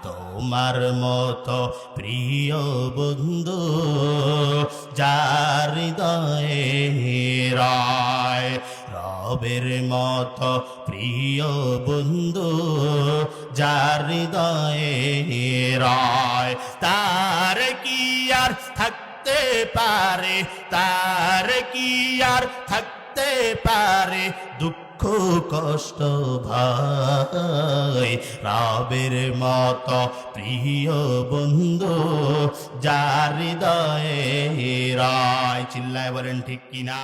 তোমার মতো প্রিয় বন্ধু যার হৃদয়ে রায়, রবের মতো প্রিয় বন্ধু যার হৃদয়ে রায়, তার কি আর থাকতে পারে, তার কি আর থাকতে পারে দুঃখ কষ্ট ভাই, রবের মতো প্রিয় বন্ধু যার হৃদয়ে রায়। চিল্লায় বলেন ঠিক কিনা?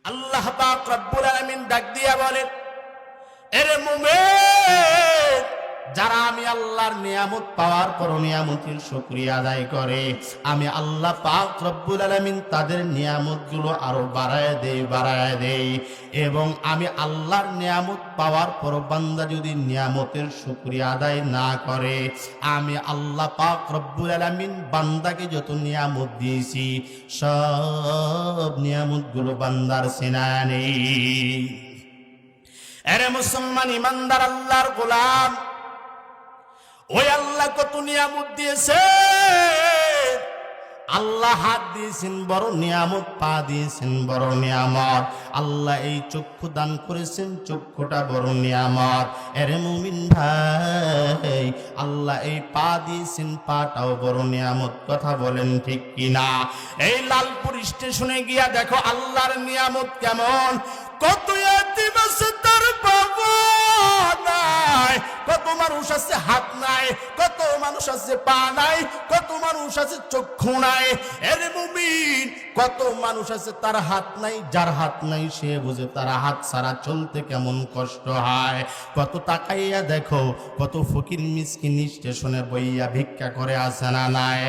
আল্লাহ পাক রব্বুল আলামিন ডাক দিয়া বলেন, এরে মুমিন, যারা আমি আল্লাহর নিয়ামত পাওয়ার পর নিয়ামতের শুকরিয়া আদায় করে, আমি আল্লাহ পাক রব্বুল আলামিন তাদের নিয়ামতগুলো আরো বাড়ায় দেই। এবং আমি আল্লাহর নিয়ামত পাওয়ার পর বান্দা যদি নিয়ামতের শুকরিয়া আদায় না করে, আমি আল্লাহ পাক রব্বুল আলামিন বান্দাকে যত নিয়ামত দিয়েছি সব নিয়ামতগুলো বান্দার সিনায় নেই। এরে মুসলমান ইমানদার আল্লাহর গোলাম, ওই আল্লাহ কত নিয়ামত দিয়েছে। আল্লাহ হাত দিয়েছেন বড় নিয়ামত, পা দিয়েছেন বড় নিয়ামত। আল্লাহ এই চক্ষু দান করেছেন, চক্ষুটা বড় নিয়ামত। এরে মুমিন ভাই, আল্লাহ এই পা দিয়েছেন, পাটাও বড় নিয়ামত। কথা বলেন ঠিক কিনা? এই লালপুর স্টেশনে গিয়া দেখো আল্লাহর নিয়ামত কেমন। কত এতিম আছে তার বাবা নাই, কত মানুষ আছে হাত নাই, কত মানুষ আছে পা নাই, কত মানুষ আছে চক্ষু নাই। এরে মুমিন, কত মানুষ আছে তার হাত নাই, যার হাত নাই সে বুঝে তার হাত ছাড়া চলতে কেমন কষ্ট হয়। কত তাকাইয়া দেখো কত ফকির মিসকিন স্টেশনে বইয়া ভিক্ষা করে আছে না নাই।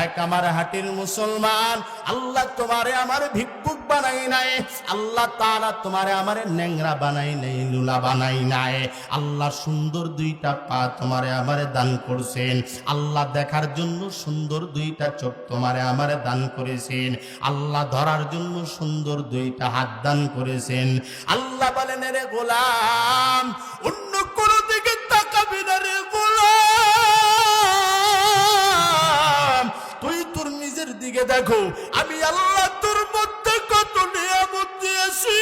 এক আমার হাটির মুসলমান, আল্লাহ তোমারে আমার ভিক্ষুক বানাই নাই, আল্লাহ তাআলা তোমারে আমারে ন্যাংরা বানাই নাই, লুলা বানাই নাই। আল্লাহ সুন্দর দুইটা পা তোমারে আমারে দান করছেন, আল্লাহ দেখার জন্য সুন্দর দুইটা চোখ তোমারে আমারে দান করেছেন, আল্লাহ ধরার জন্য সুন্দর দুইটা হাত দান করেছেন। আল্লাহ বলেন, রে গোলাম, অন্য কোন দিকে তাকাবি না রে গোলাম, তুই তোর নিজের দিকে দেখো। আমি আল্লাহ তোর মধ্যে কত নিয়ামত দিয়েছি।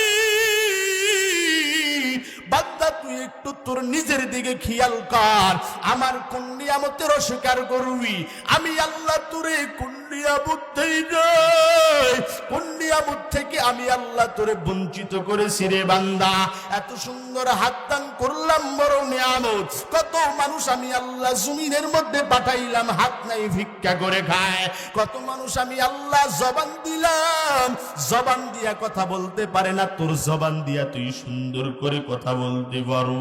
বান্দা তুই একটু তোর নিজের দিকে খেয়াল কর, আমার কোন নিয়ামতের অস্বীকার করবি? আমি আল্লাহ তোরে কোন নিয়ামত দেই নাই, কোন নিয়ামত থেকে আমি আল্লাহ তোরে বঞ্চিত করেছি রে বান্দা? এত সুন্দর হাত দান করলাম, বড় নিয়ামত। কত মানুষ আমি আল্লাহ জমিনের মধ্যে পাঠাইলাম, হাত নাই ভিক্ষা করে খায়। কত মানুষ আমি আল্লাহ জবান দিলাম, জবান দিয়া কথা বলতে পারে না, তোর জবান দিয়া তুই সুন্দর করে কথা বলতে পারো।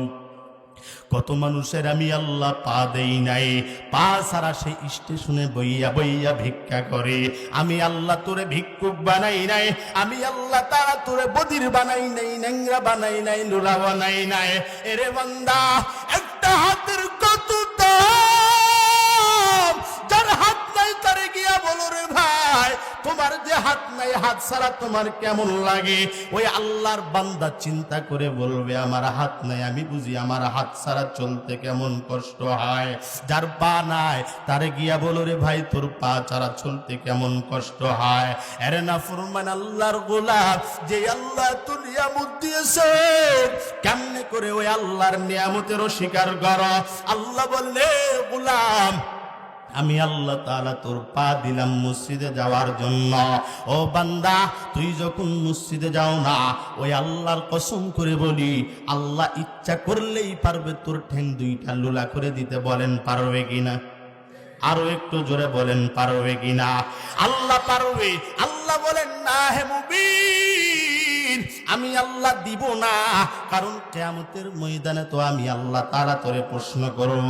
কত মানুষের আমি আল্লাহ পা দেই নাই, পা ছাড়া সে স্টেশনে বইয়া বইয়া ভিক্ষা করে। আমি আল্লাহ তোরে ভিক্ষুক বানাই নাই, আমি আল্লাহ তাআলা তোরে বদির বানাই নাই, ন্যাংরা বানাই নাই, লোলা বানাই নাই। এরে বান্দা, একটা হাতের কত দাম, যার হাত নাই তারে গিয়া বলো, রে ভাই তোমার যে হাত নাই, হাত ছাড়া তোমার কেমন লাগে? ওই আল্লাহর বান্দা চিন্তা করে বলবে, আমার হাত নাই, আমি বুঝি আমার হাত ছাড়া চলতে কেমন কষ্ট হয়। যার পা নাই তারে গিয়া বলো, রে ভাই তোর পা ছাড়া চলতে কেমন কষ্ট হয়। এরে না ফরমান আল্লাহর গোলাম, যে আল্লাহ তোর নিয়ামত দিয়েছে, কেমনে করে ওই আল্লাহর নিয়ামতের অস্বীকার করো? আল্লাহ বললে, গোলাম আমি আল্লাহ তাআলা তোর পা দিলাম মসজিদে যাওয়ার জন্য। ও বান্দা, তুই যখন মসজিদে যাও না, ওই আল্লাহর কসম করে বলি, আল্লাহ ইচ্ছা করলেই পারবে তোর ঠ্যাং দুইটা লুলা করে দিতে। বলেন পারবে কিনা? আরো একটু জোরে বলেন পারবে কিনা? আল্লাহ পারবে। আল্লাহ বলেন, না হে মুমিন, আমি আল্লাহ দিব না, কারণ কিয়ামতের ময়দানে তো আমি আল্লাহ তাআলা তোরে প্রশ্ন করব।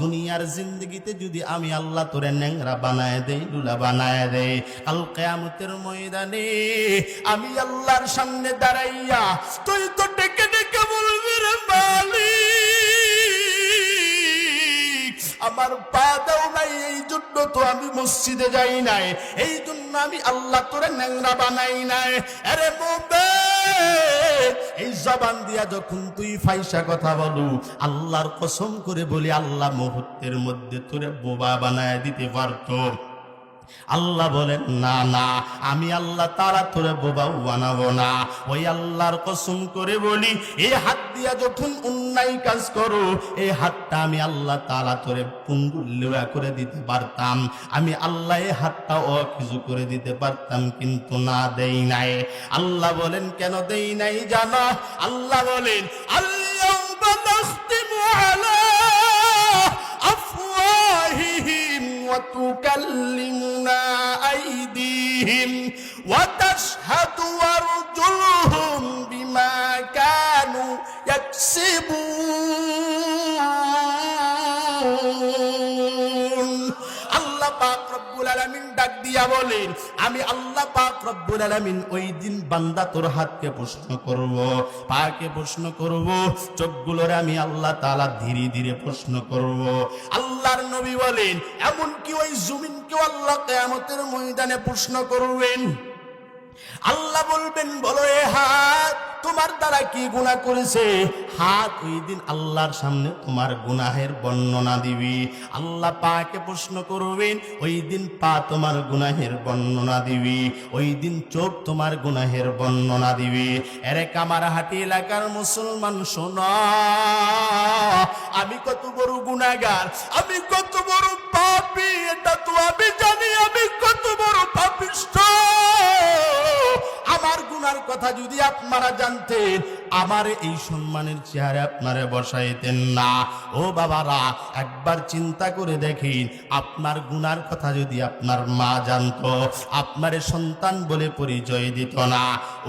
দুনিয়ার জিন্দেগিতে যদি আমি আল্লাহ তোরে ন্যাংরা বানায় দেই, লুলা বানায় দেই, কাল কিয়ামতের ময়দানে আমি আল্লাহর সামনে দাঁড়াইয়া তুই তো ডেকে ডেকে বলবি, রে মালিক আমার পা দাও নাই, এই জন্য তো আমি মসজিদে যাই নাই, এই জন্য আমি আল্লাহ তোরে ন্যাংরা বানাই নাই। আরে মুমিন, এই জবান দিয়া যখন তুই ফাইসা কথা বলো, আল্লাহর কসম করে বলি আল্লাহ মুহূর্তের মধ্যে তোরে বোবা বানায় দিতে পারতো। আল্লাহ বলেন না না, আমি আল্লাহ তাআলা তোরে বোবাও বানাবো না। ওই আল্লাহর কসম করে বলি, এই হাত দিয়া যখন অন্যায় কাজ করো, এই হাতটা আমি আল্লাহ তাআলা তোরে পুঙ্গুল্যা করে দিতে পারতাম, আমি আল্লাহ এই হাতটা কিছু করে দিতে পারতাম, কিন্তু না দেই নাই। আল্লাহ বলেন কেন দেই নাই জানো? আল্লাহ বলেন আল-ইয়াউমা নাখতিমু আলা আফওয়াহিহিম ওয়া তুকাল্লিমুনা আইদিহিম ওয়া তাশহাদু আরজুলুহুম বিমা কানু ইয়াকসিবুন। আল্লাহ পাক রব্বুল আলামিন ডাক দিয়া বলেন, আমি আল্লাহ পাক রব্বুল আলামিন ওই দিন বান্দা তোর হাতকে প্রশ্ন করব, পাকে প্রশ্ন করব, চোখগুলোরে আমি আল্লাহ তাআলা ধীরে ধীরে প্রশ্ন করব। আল্লাহর নবী বলেন এমন কি ওই জমিনকে আল্লাহ কিয়ামতের ময়দানে প্রশ্ন করবেন। আল্লাহ বলবেন বলো এ হাত তোমার দ্বারা কি গুনাহ করেছে? হাত ওই দিন আল্লাহর সামনে তোমার গুনাহের বর্ণনা দিবি। আল্লাহ পাকে প্রশ্ন করবেন, ওই দিন পা তোমার গুনাহের বর্ণনা দিবি, ওই দিন চোখ তোমার গুনাহের বর্ণনা দিবি। এরে কামারহাটি এলাকার মুসলমান শোনো, আমি কত বড় গুনাহগার, আমি কত বড় পাপী, এটা তো আমি জানি, আমি কত বড় পাপিষ্ঠ। আমার গুনার কথা যদি আপনারা জানতেন, আমার এই সম্মানের চেহারে আপনারা বসাইতেন না। ও বাবারা, একবার চিন্তা করে দেখেন, আপনার গুনার কথা যদি আপনার মা জানতো, আপনার সন্তান বলে পরিচয় দিত না।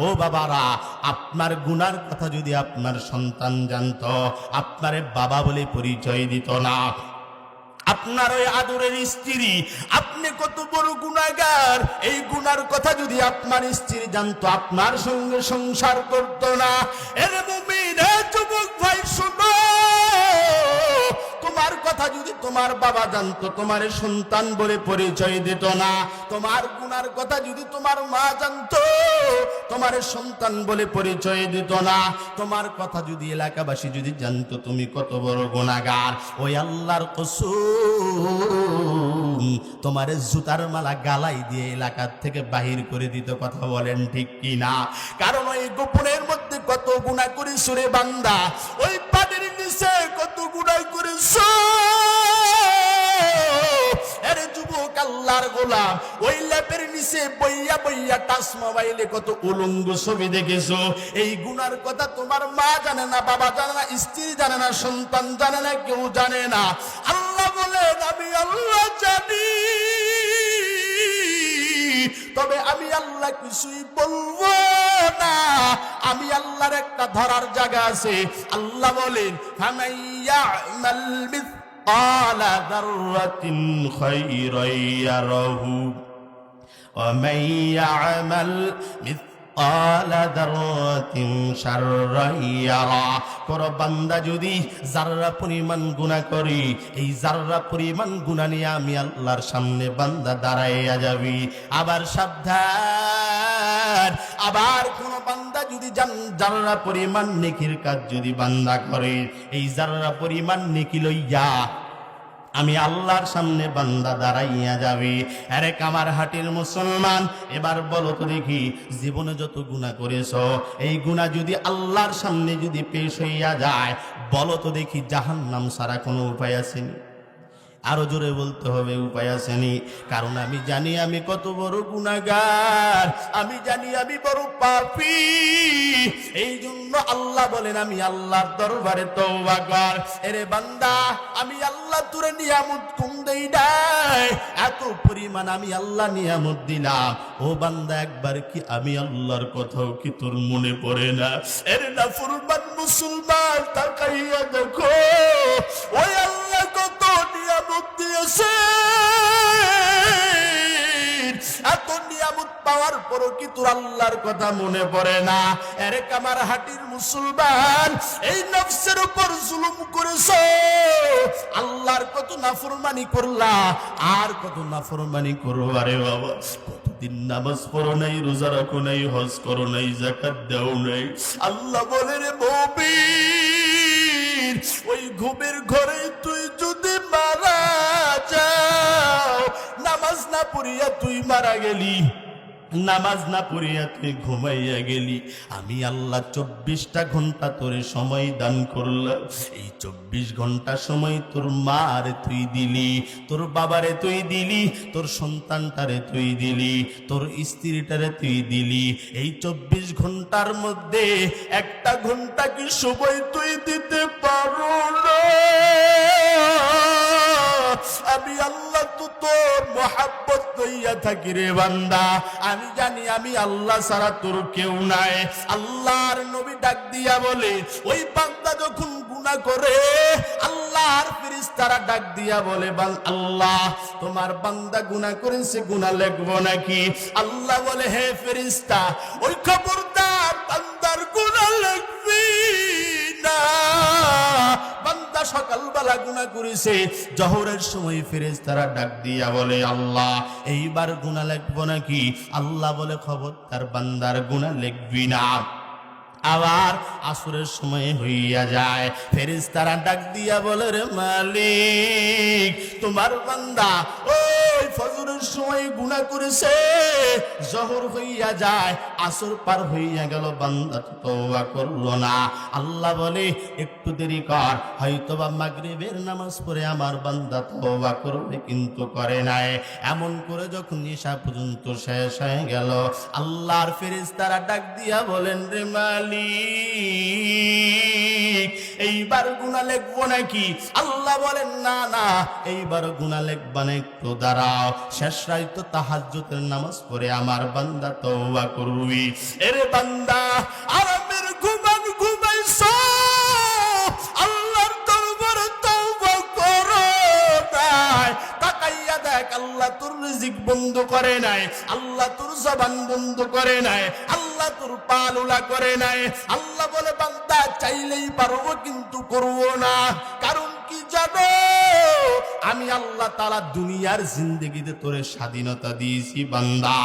ও বাবারা, আপনার গুনার কথা যদি আপনার সন্তান জানতো, আপনার বাবা বলে পরিচয় দিত না। আপনার ওই আদরের স্ত্রী, আপনি কত বড় গুনাহগার, এই গুনার কথা যদি আপনার স্ত্রী জানতো, আপনার সঙ্গে সংসার করতো না। এর মুমিন, এ যুবক ভাই শোনো, তোমার কথা যদি তোমার বাবা জানতো, তোমার সন্তান বলে পরিচয় দিত না। তোমার গুনার কথা যদি তোমার মা জানতো, তোমার সন্তান বলে পরিচয় দিত না। তোমার কথা যদি এলাকাবাসী যদি জানতো তুমি কত বড় গুনাহগার, ওই আল্লাহর কসম তোমার জুতার মালা গালাই দিয়ে এলাকা থেকে বাহির করে দিত। কথা বলেন ঠিক কি না? কারণ ওই গোপনের মধ্যে কত গুনাহ করেছ রে বান্দা, ওই পানির নিচে কত গুনাহ করেছ। আরে যুবক আল্লাহর গোলাম, ওই ল্যাপের নিচে বইয়া বইয়া টাচ মোবাইলে কত উলঙ্গ ছবি দেখেছো। এই গুনার কথা তোমার মা জানে না, বাবা জানে না, স্ত্রী জানে না, সন্তান জানে না, কেউ জানে না। আল্লাহ বলেন আমি আল্লাহ জানি, তবে আমি আল্লাহ কিছুই বলবো না। আমি আল্লাহর একটা ধরার জায়গা আছে। আল্লাহ বলেন ফামাইয়ামাল মিসকালা যাররাতিন খায়রান ইয়ারাহু ওয়া মাইয়ামাল মিসকালা যাররাতিন শাররান ইয়ারা। কোন বান্দা যদি যাররা পরিমাণ গুনাহ করে, এই যাররা পরিমাণ গুনাহ নিয়ে আমি আল্লাহর সামনে বান্দা দাঁড়াইয়া যাবি। আবার সাবধান, আবার কোন বান্দা যদি যাররা পরিমাণ নেকির কাজ যদি বান্দা করে, এই যাররা পরিমাণ নেকি লইয়া আমি আল্লাহর সামনে বান্দা দাঁড়াইয়া যাবে। আরে কামারহাটির মুসলমান, এবার বলো তো দেখি, জীবনে যত গুনাহ করেছো, এই গুনাহ যদি আল্লাহর সামনে যদি পেশ হইয়া যায়, বলো তো দেখি জাহান্নাম ছাড়া কোনো উপায় আসেনি? আরো জোরে বলতে হবে উপায় আসেনি। কারণ আমি জানি আমি কত বড় গুনাহগার, আমি জানি আমি বড় পাপী। এই জন্য আল্লাহ বলেন আমি আল্লাহর দরবারে তওবা কর। এরে বান্দা, আমি আল্লাহ তোরে নিয়ামত কম দেই নাই, এত পরিমাণ আমি আল্লাহ নিয়ামত দিলাম। ও বান্দা, একবার কি আমি আল্লাহর কথাও কি তোর মনে পড়ে না? এরে নাফরমান মুসলমান, তাকাইয়া দেখো ওই আল্লাহ কত নিয়ামত দিয়েছে, এত নিয়ামত পাওয়ার পরও কি তোর আল্লাহর কথা মনে পড়ে না? আরে কামার হাটির মুসলমান, এই নফসের উপর জুলুম করেছো, আল্লাহর কত নাফরমানি করলা, আর কত নাফরমানি করো। আরে বাবা, কতদিন নামাজ পড়ো নাই, রোজা রাখো নাই, হজ করো নাই, যাকাত দাও নাই। আল্লাহ বলে রে মুমিন, ওই ঘুমের ঘরে তুই যদি মারা যাও, নামাজ না পড়িয়া তুই মারা গেলি, নামাজ না পড়িয়া তুই ঘুমাইয়া গেলি, আমি আল্লাহ 24টা ঘন্টা তোরে সময় দান করলাম। এই 24 ঘন্টা সময় তোর মারে তুই দিলি, তোর বাবারে তুই দিলি, তোর সন্তানটারে তুই দিলি, তোর স্ত্রীটারে তুই দিলি। এই 24 ঘন্টার মধ্যে একটা ঘন্টা কি সময় তুই দিতে পারো না? আমি আল্লাহ তো তোর মোহাব্বত লইয়া থাকি রে বান্দা। আমি জানি আমি আল্লাহ ছাড়া তোর কেউ নাই। আল্লাহর নবী ডাক দিয়া বলে, ওই বান্দা যখন গুনাহ করে, আল্লাহর ফেরেশতারা ডাক দিয়া বলে, আল্লাহ তোমার বান্দা গুনাহ করেছে, গুনাহ লিখবো নাকি? আল্লাহ বলে, হে ফেরেশতা, ওই খবরদার বান্দার গুনাহ লিখবি না। বান্দা সকালবেলা গুনাহ করেছে, জোহরের সময় ফেরেশতারা ডাক দিয়া বলে, আল্লাহ এইবার গুনাহ লিখবো নাকি? আল্লাহ বলে, খবরদার বান্দার গুনাহ লিখবি না। আবার আসরের সময় হইয়া যায়, ফেরেশতারা ডাক দিয়া বলে, রে মালিক, তোমার বান্দা ওই ফজরের সময় গুনাহ করেছে, জোহর হইয়া যায়, আসর পার হইয়া গেল, বান্দা তো তওবা করলো না। আল্লাহ বলে, একটু দেরি কর, হয়তোবা মাগরিবের নামাজ পড়ে আমার বান্দা তওবা করবে, কিন্তু করে নাই। এমন করে যখন ঈশা পর্যন্ত শেষ হয়ে গেল, আল্লাহর ফেরেশতারা ডাক দিয়া বলেন, রে মালিক, এইবার গুনাহ লিখবো নাকি? আল্লাহ বলেন, না না, এইবার গুনাহ লিখবা না, একটু দাঁড়াও, শেষ রাত তাহাজ্জুদের নামাজ পড়ে আমার বান্দা তওবা করবি। এরে বান্দা, আরামের ঘুমান ঘুমাইছো, আল্লাহর দরবারে তওবা করো নাই। তাকাইয়া দেখ, আল্লাহ তোর রিজিক বন্ধ করে নাই, আল্লাহ তোর জবান বন্ধ করে নাই, আল্লাহ তোর পালুলা করে নাই। আল্লাহ বলে, বান্দা চাইলেই পারবো, কিন্তু করবো না। কারণ কি জানো? আমি আল্লাহ তাআলা দুনিয়ার জিন্দেগিতে তোরে স্বাধীনতা দিয়েছি বান্দা।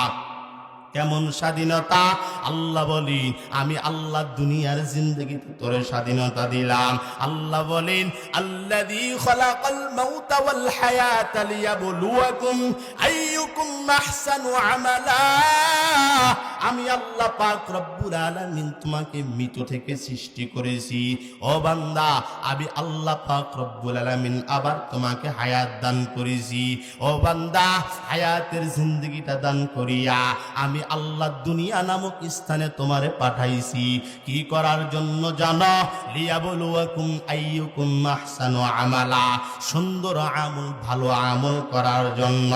কেমন স্বাধীনতা? আল্লাহ বলি, আমি আল্লাহ দুনিয়ার জিন্দেগিতে তোরে স্বাধীনতা দিলাম। আল্লাহ বলেন, আল্লাযী খালাকাল মাউতা ওয়াল হায়াতা লিয়াবলুয়াকুম আইয়ুকুম আহসানু আমালা। আমি আল্লাহ পাক রব্বুল আলামিন তোমাকে মৃত থেকে সৃষ্টি করেছি। ও বান্দা, আমি আল্লাহ পাক রব্বুল আলামিন আবার তোমাকে হায়াত দান করেছি। ও বান্দা, হায়াতের জিন্দেগিটা দান করিয়া আমি আল্লাহ দুনিয়া নামক স্থানে তোমারে পাঠাইছি। কি করার জন্য জানো? লিয়াবলুয়াকুম আইয়ুকুম আহসানু আমালা, সুন্দর আমল, ভালো আমল করার জন্য।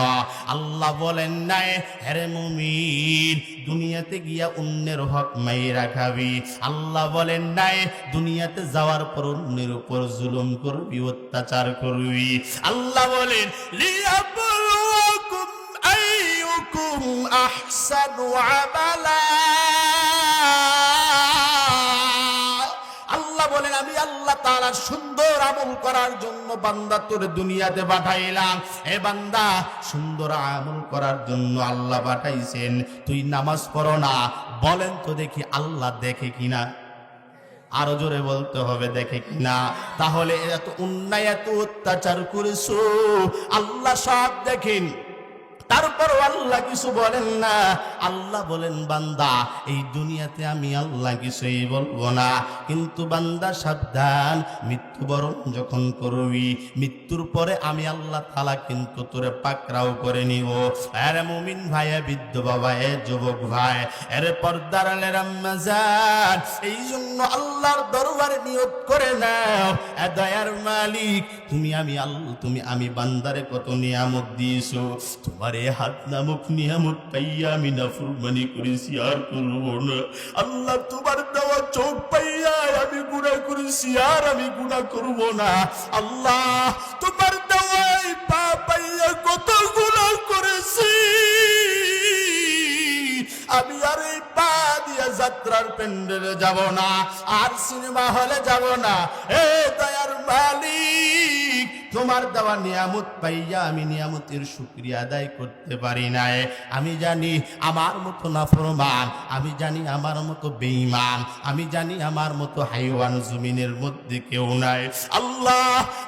আল্লাহ বলেন নাই, হে মুমিন, দুনিয়াতে গিয়া অন্যের হক মাইরা খাবি। আল্লাহ বলেন নাই, দুনিয়াতে যাওয়ার পর অন্যের উপর জুলুম করবি, অত্যাচার করবি। আল্লাহ বলেন, লিয়াবলুয়াকুম আইয়ুকুম আহসানু আমালা। আল্লাহ বলেন, আমি আল্লাহ তাআলা সুন্দর আমল করার জন্য বান্দা তোর দুনিয়াতে পাঠাইলাম। এ বান্দা, সুন্দর আমল করার জন্য আল্লাহ পাঠাইছেন। তুই নামাজ পড়ো না, বলেন তো দেখি আল্লাহ দেখে কিনা? আরো জোরে বলতে হবে, দেখে কিনা? তাহলে এত অন্যায়, এত অত্যাচার করেছো, আল্লাহ সব দেখেন, তারপর আল্লাহ কিছু বলেন না। আল্লাহ বলেন, বান্দা, এই দুনিয়াতে আমি আল্লাহ কিছুই বলবো না, কিন্তু বান্দা সাবধান, মৃত্যুবরণ যখন করবি, মৃত্যুর পরে আমি আল্লাহ তাআলা কিন্তু তোরে পাকড়াও করে নিব। আরে মুমিন ভাইয়া, বৃদ্ধ বাবা, এ যুবক ভাই, আরে পর্দার আলের আম্মা জান, এই জন্য আল্লাহর দরবারে নিয়ত করে নাও, এ দয়ার মালিক, তুমি আমি বান্দারে কত নিয়ামত দিয়েছো, তোমার হাত নামক নিয়ামত পাইয়া আমি নাফরমানি করেছি, আর করবো না। আল্লাহ, তোমার দেওয়া চোখ পাইয়া আমি গুনাহ করেছি, আর আমি গুনাহ করবো না। আল্লাহ, তোমার দেওয়াই পা পাইয়া কত গুনাহ করেছি, যাত্রার প্যান্ডেলে যাব না, আর সিনেমা হলে যাব না। এ দয়ার মালিক, তোমার দেওয়া নিয়ামত পাইয়া আমি নিয়ামতের শুকরিয়া আদায় করতে পারি নাই। আমি জানি আমার মতো নাফরমান, আমি জানি আমার মতো বেঈমান, আমি জানি আমার মতো হাইওয়ান জমিনের মধ্যে কেউ নাই। আল্লাহ,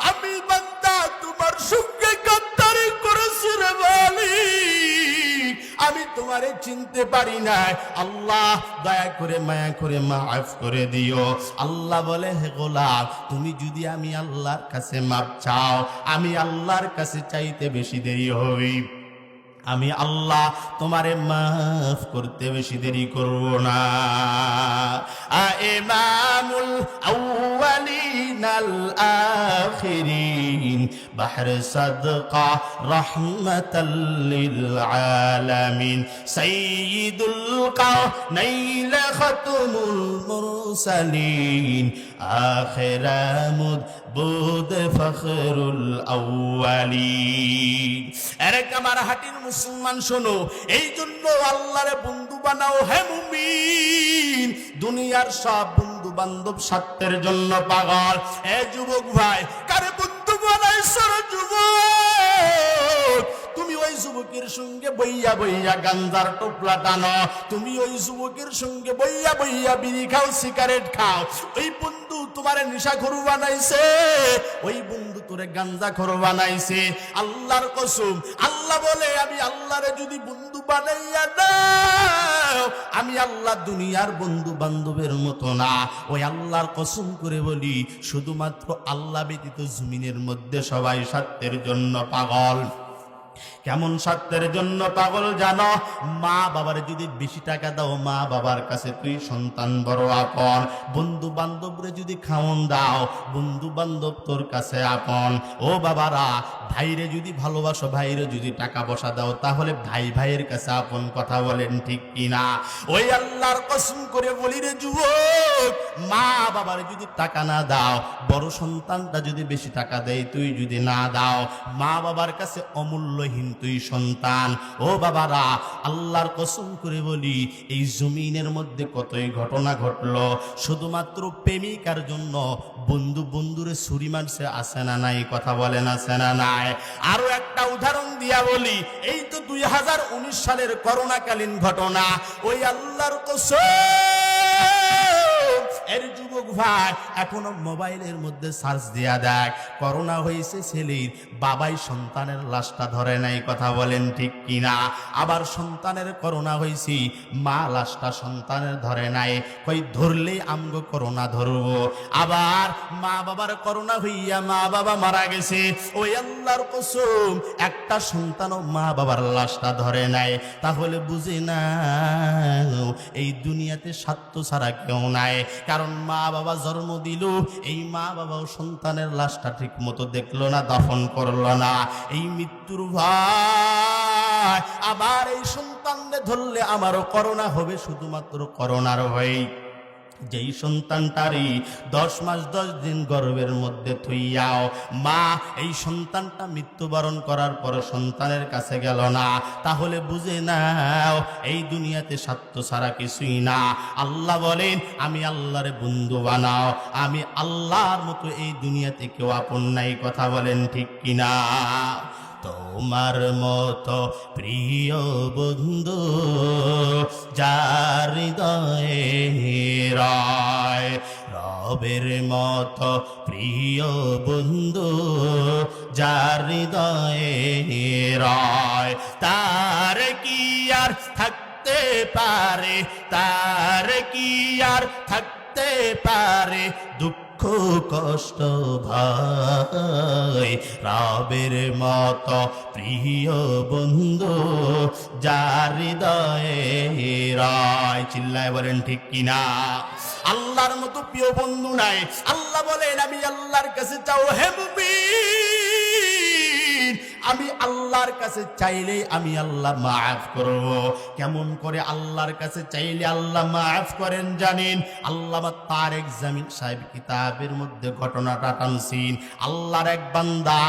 আমি বান্দা তোমার সঙ্গে গাদ্দারি করেছি রে মালিক, আমি তোমারে চিনতে পারি নাই। আল্লাহ দয়া করে মায়া করে মাফ করে দিও। আল্লাহ বলে, হে গোলাম, তুমি যদি আমি আল্লাহর কাছে মাপ চাও, আমি আল্লাহর কাছে চাইতে বেশি দেরি হই, আমি আল্লাহ তোমারে মাফ করতে বেশি দেরি করব না। ইমামুল আউয়ালিন আল আখিরিন, বাহর সাদকা রাহমাতাল লিল আলামিন, সাইয়্যিদুল কাওনাইন খাতুমুল মুরসালিন, আখিরামুদ বুদ ফখরুল আউয়ালিন। আরে কামার হাটির মুসলমান শোনো, এই জন্য আল্লাহরে বন্ধু বানাও হে মুমিন। দুনিয়ার সব বন্ধু বান্ধব স্বার্থের জন্য পাগল। এ যুবক ভাই, কারে বন্ধু বানাইছো রে যুবক? তুমি ওই যুবকের সঙ্গে বইয়া বইয়া গাঞ্জার টোপলা টানো, তুমি ওই যুবকের সঙ্গে বইয়া বইয়া বিড়ি খাও, সিগারেট খাও। ওই বন্ধু তোমারে নেশাখোর বানাইছে, ওই বন্ধু তোরে গাঞ্জাখোর বানাইছে। আল্লাহর কসম, আল্লাহ বলে, আমি আল্লাহরে যদি বন্ধু বানাইয়া দাও, আমি আল্লাহ দুনিয়ার বন্ধু বান্ধবের মতো না। ওই আল্লাহর কসম করে বলি, শুধুমাত্র আল্লাহ ব্যতীত জমিনের মধ্যে সবাই স্বার্থের জন্য পাগল। কেমন স্বার্থের জন্য পাগল জানো? মা বাবার যদি বেশি টাকা দাও, মা বাবার কাছে তুই সন্তান বড় আপন। বন্ধু বান্ধবরে যদি খাওন দাও, বন্ধু বান্ধব তোর কাছে আপন। ও বাবারা, ভাইরে যদি ভালোবাসো, ভাইরে যদি টাকা পয়সা দাও, তাহলে ভাই ভাইয়ের কাছে আপন। কথা বলেন ঠিক কিনা? ওই আল্লাহর কসম করে বলি রে যুবক, মা বাবার যদি টাকা না দাও, বড় সন্তানটা যদি বেশি টাকা দেয়, তুই যদি না দাও, মা বাবার কাছে অমূল্যহীন তুই সন্তান। ও বাবারা, আল্লাহর কসম করে বলি, এই জমিনের মধ্যে কতই ঘটনা ঘটলো, শুধুমাত্র প্রেমিকার জন্য বন্ধু বন্ধুরে ছুরি মারছে, আছে না নাই? কথা বলেন, আছে না নাই? আরো একটা উদাহরণ দিয়া বলি, এই তো 2019 সালের করোনাকালীন ঘটনা। ওই আল্লাহর কসম, এর যুবক ভাই এখনো মোবাইলের মধ্যে সার্চ দিয়া দেখ, করোনা হয়েছে ছেলের, বাবাই সন্তানের লাশটা ধরে নাই। কথা বলেন ঠিক কিনা? আবার সন্তানের করোনা হয়েছে, মা লাশটা সন্তানের ধরে নাই, কই ধরলেই আমগো করোনা ধরবো। আবার মা বাবার করোনা হইয়া মা বাবা মারা গেছে, ওই আল্লাহর কসম, একটা সন্তানও মা বাবার লাশটা ধরে নাই। তাহলে বুঝে না, এই দুনিয়াতে স্বার্থ ছাড়া কেউ নাই। কারণ মা বাবা জন্ম দিল, এই মা বাবাও সন্তানের লাশটা ঠিক মতো দেখলো না, দাফন করলো না। এই মৃত্যুর ভয়, আবার এই সন্তানকে ধরলে আমারও করোনা হবে, শুধুমাত্র করোনার ভয়। যেই সন্তানটারই 10 মাস 10 দিন গর্ভের মধ্যে থুইয়াও মা এই সন্তানটা মৃত্যুবরণ করার পর সন্তানের কাছে গেল না, তাহলে বুঝে নাও এই দুনিয়াতে স্বার্থ ছাড়া কিছুই না। আল্লাহ বলেন, আমি আল্লাহরে বন্ধু বানাও, আমি আল্লাহর মতো এই দুনিয়াতে কেউ আপন নাই। কথা বলেন ঠিক কিনা? তোমার মতো প্রিয় বন্ধু যার হৃদয়ে রয়, রবের মতো প্রিয় বন্ধু যার হৃদয়ে রয়, তার কি আর থাকতে পারে, তার কি আর থাকতে পারে দুঃখ কষ্ট ভাই, রবের মতো প্রিয় বন্ধু যার হৃদয়ে রয়। চিল্লায় বলেন ঠিক কিনা? আল্লাহর মতো প্রিয় বন্ধু নাই। আল্লাহ বলেন, আমি আল্লাহর কাছে চাও হে মুমিন, আমি আল্লাহর কাছে চাইলেই আমি আল্লাহ মাফ করব। কেমন করে আল্লাহর কাছে চাইলে আল্লাহ মাফ করেন জানেন? আল্লামা তারেক জামিল সাহেব কিতাবের মধ্যে ঘটনাটা টানছেন। আল্লাহর এক বান্দা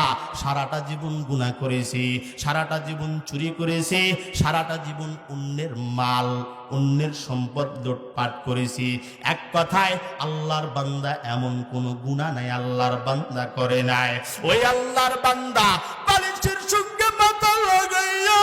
সারাটা জীবন গুনাহ করেছে, সারাটা জীবন চুরি করেছে, সারাটা জীবন অন্যের মাল অন্যের সম্পদ লুটপাট করেছি। এক কথায় আল্লাহর বান্দা এমন কোন গুনাহ নাই আল্লাহর বান্দা করে নাই। ওই আল্লাহর বান্দা বালিশের সঙ্গে মাথা লাগাইয়া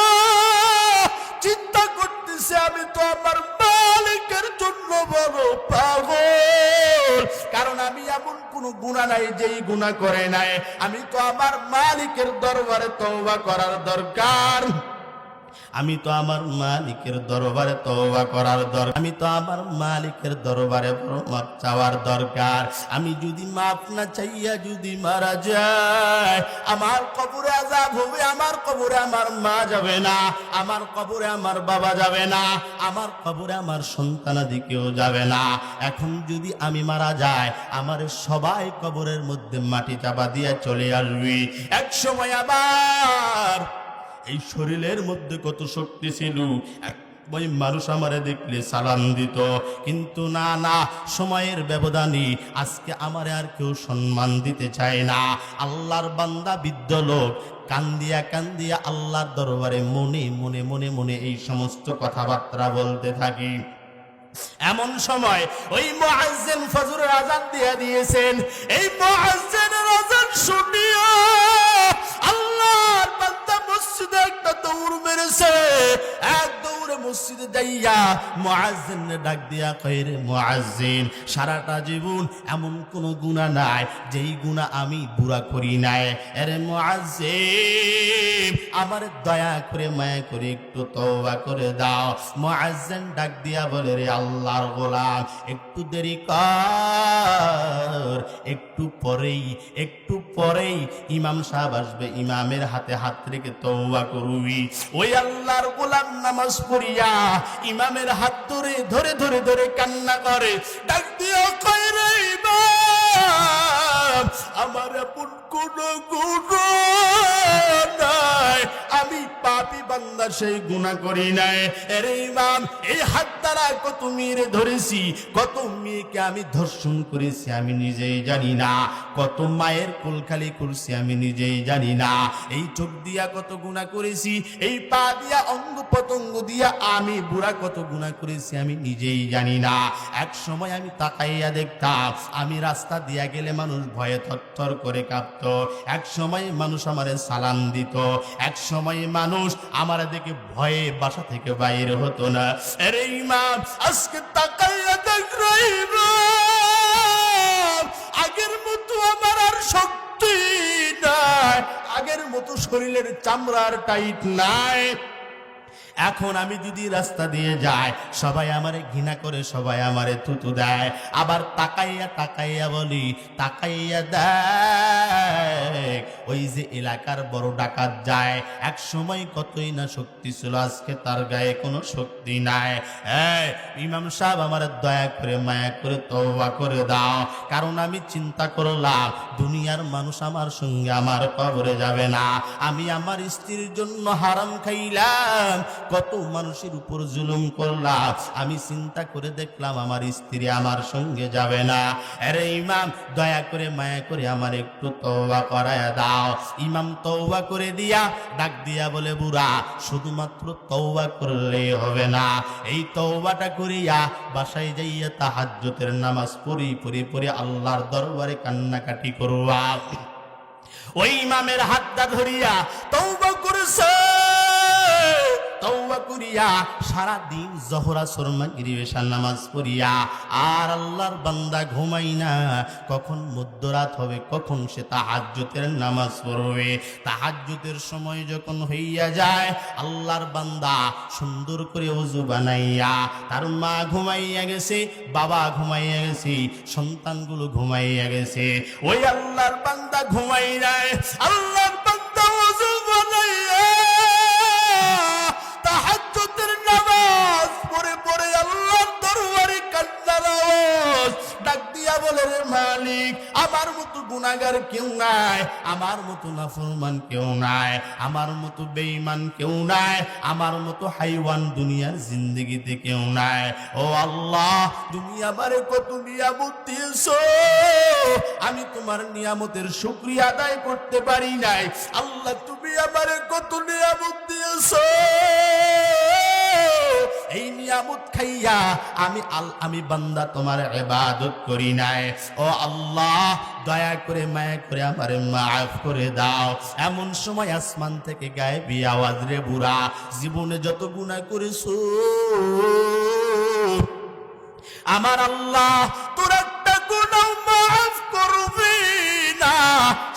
চিন্তা করতেছে, আমি তো আমার মালিকের জন্য বড় পাগল, কারণ আমি এমন কোন গুনাহ নাই যেই গুনাহ করে নাই। আমি তো আমার মালিকের দরবারে তওবা করার দরকার, আমি তো আমার মালিকের দরবারে তওবা করার দরকার, আমি তো আমার মালিকের দরবারে মাপ চাওয়ার দরকার। আমি যদি মাপ না চাইয়া যদি মারা যায়, আমার কবরে আযাব হবে, আমার কবরে আমার মা যাবে না, আমার কবরে আমার বাবা যাবে না, আমার কবরে আমার সন্তানাদি কেউ যাবে না। এখন যদি আমি মারা যায়, আমার সবাই কবরের মধ্যে মাটি চাপা দিয়ে চলে আসবি। এক সময় আবার এই শরীরের মধ্যে কত শক্তি ছিল, ওই মানুষ আমারে দেখলে সালাম দিত, কিন্তু না না, সময়ের ব্যবধানে আজকে আমারে আর কেউ সম্মান দিতে চায় না। আল্লাহর বান্দা বৃদ্ধ লোক কান্দিয়া কান্দিয়া আল্লাহর দরবারে মনে মনে মনে মনে এই সমস্ত কথাবার্তা বলতে থাকি। এমন সময় ওই মুয়াজ্জিন ফজরের আযান দিয়ে দিয়েছেন। এই মুয়াজ্জিনের আযান শুনিয়া আল্লাহর বান্দা মসজিদে একটা দৌড় মেরেছে। এক দৌড়ে মসজিদে যাইয়া মুয়াজ্জিনকে ডাক দিয়া কয়, রে মুয়াজ্জিন, সারাটা জীবন এমন কোন গুনাহ নাই যেই গুনাহ আমি বুড়া করি নাই। আরে মুয়াজ্জিন, আমার দয়া করে মায়া করে একটু তওবা করে দাও। মুয়াজ্জিন ডাক দিয়া বলে, রে আল্লাহর গোলাম, একটু দেরি কর, একটু পরেই ইমাম সাহেব আসবে, ইমামের হাতে হাত রেখে তওবা করবি। ওই আল্লাহর গোলাম নামাজ পড়িয়া ইমামের হাত ধরে ধরে ধরে ধরে কান্না করে, ডাক দিয়া কয়, রে ইমাম, আমার আপন কোনো গুনাহ নাই, আমি পাপী বান্দা, সেই গুনাহ করি নাই। আরে ইমাম, এই হাত দ্বারা কত মেয়ে ধরেছি, কত মেয়েকে আমি ধর্ষণ করেছি আমি নিজেই জানি না, কত মায়ের কোলখালি করছি আমি নিজেই জানি না, এই চোখ দিয়া কত গুনাহ করেছি, এই পা দিয়া অঙ্গ পতঙ্গ দিয়া আমি বুড়া কত গুনাহ করেছি আমি নিজেই জানি না। এক সময় আমি তাকাইয়া দেখতাম, আমি রাস্তা দিয়া গেলে মানুষ ভয়ে থরথর করে কাঁপত, এক সময় মানুষ আমারে সালাম দিত, এক সময় মানুষ আমার দেখে ভয়ে বাসা থেকে বাইরে হতো না। আরে ইমাম, আজকে তাকাইয়া দেখ রে ইমাম, আগের মতো আমার আর শক্তি নাই, আগের মতো শরীরের চামড়ার টাইট নাই। এখন আমি যদি রাস্তা দিয়ে যাই, সবাই আমারে ঘৃণা করে, সবাই আমারে থুতু দেয়। আবার তাকাইয়া তাকাইয়া বলি, তাকাইয়া দেখ, ওই যে এলাকার বড় ডাকাত যায়, এক সময় কতই না শক্তি ছিল, আজকে তার গায়ে কোনো শক্তি নাই। ইমাম সাহেব আমার দয়া করে মায়া করে তওবা করে দাও, কারণ আমি চিন্তা করলাম দুনিয়ার মানুষ আমার সঙ্গে আমার কবরে যাবে না, আমি আমার স্ত্রীর জন্য হারাম খাইলাম, কত মানুষের উপর জুলুম করলাম, আমি চিন্তা করে দেখলাম আমার স্ত্রী আমার সঙ্গে যাবে না। আরে ইমাম, দয়া করে মায়া করে আমার একটু তওবা করায়া দাও। ইমাম তওবা করে দিয়া ডাক দিয়া বলে, বুড়া, শুধুমাত্র তওবা করলে হবে না, এই তওবাটা করিয়া বাসায় যাইয়া তাহাজ্জুদের নামাজ পড়ি আল্লাহর দরবারে কান্নাকাটি করবা। ওই ইমামের হাতটা ধরিয়া তওবা করেছে, তওবা করিয়া সারা দিন জোহর আসর মাগরিব এশার নামাজ পড়িয়া আর আল্লাহর বান্দা ঘুমাই না, কখন মধ্যরাত হবে, কখন সে তাহাজ্জুদের নামাজ পড়বে। তাহাজ্জুদের সময় যখন হইয়া যায়, আল্লাহর বান্দা সুন্দর করে ওযু বানাইয়া, তার মা ঘুমাইয়া গেছে, বাবা ঘুমাইয়া গেছে, সন্তানগুলো ঘুমাইয়া গেছে, ওই আল্লাহর বান্দা ঘুমাই নাই। আল্লাহর বান্দা ওযু বানাইয়া তাহাজ্জুদের নামাজ পড়ে আল্লাহর দরবারে কান্নার আওয়াজ, ডাক দিয়া বলে, রে মালিক, আমার মতো গুনাহগার কেউ নাই, আমার মতো নাফরমান কেউ নাই, আমার মতো বেঈমান কেউ নাই, আমার মতো হাইওয়ান দুনিয়ার জিন্দেগিতে কেউ নাই। ও আল্লাহ, তুমি আমারে কত নিয়ামত দিয়েছো, আমি তোমার নিয়ামতের শুকরিয়া আদায় করতে পারি নাই। আল্লাহ, তুমি আমারে কত নিয়ামত দিয়েছো, এই নিয়ামত খাইয়া আমি বান্দা তোমার ইবাদত করি নাই। ও আল্লাহ, দয়া করে মায়া করে আমারে মাফ করে দাও। এমন সময় আসমান থেকে গায়েবী আওয়াজ, রে বুড়া, জীবনে যত গুনাহ করেছো আমার আল্লাহ তোর একটা গুনাহ মাফ করবি না।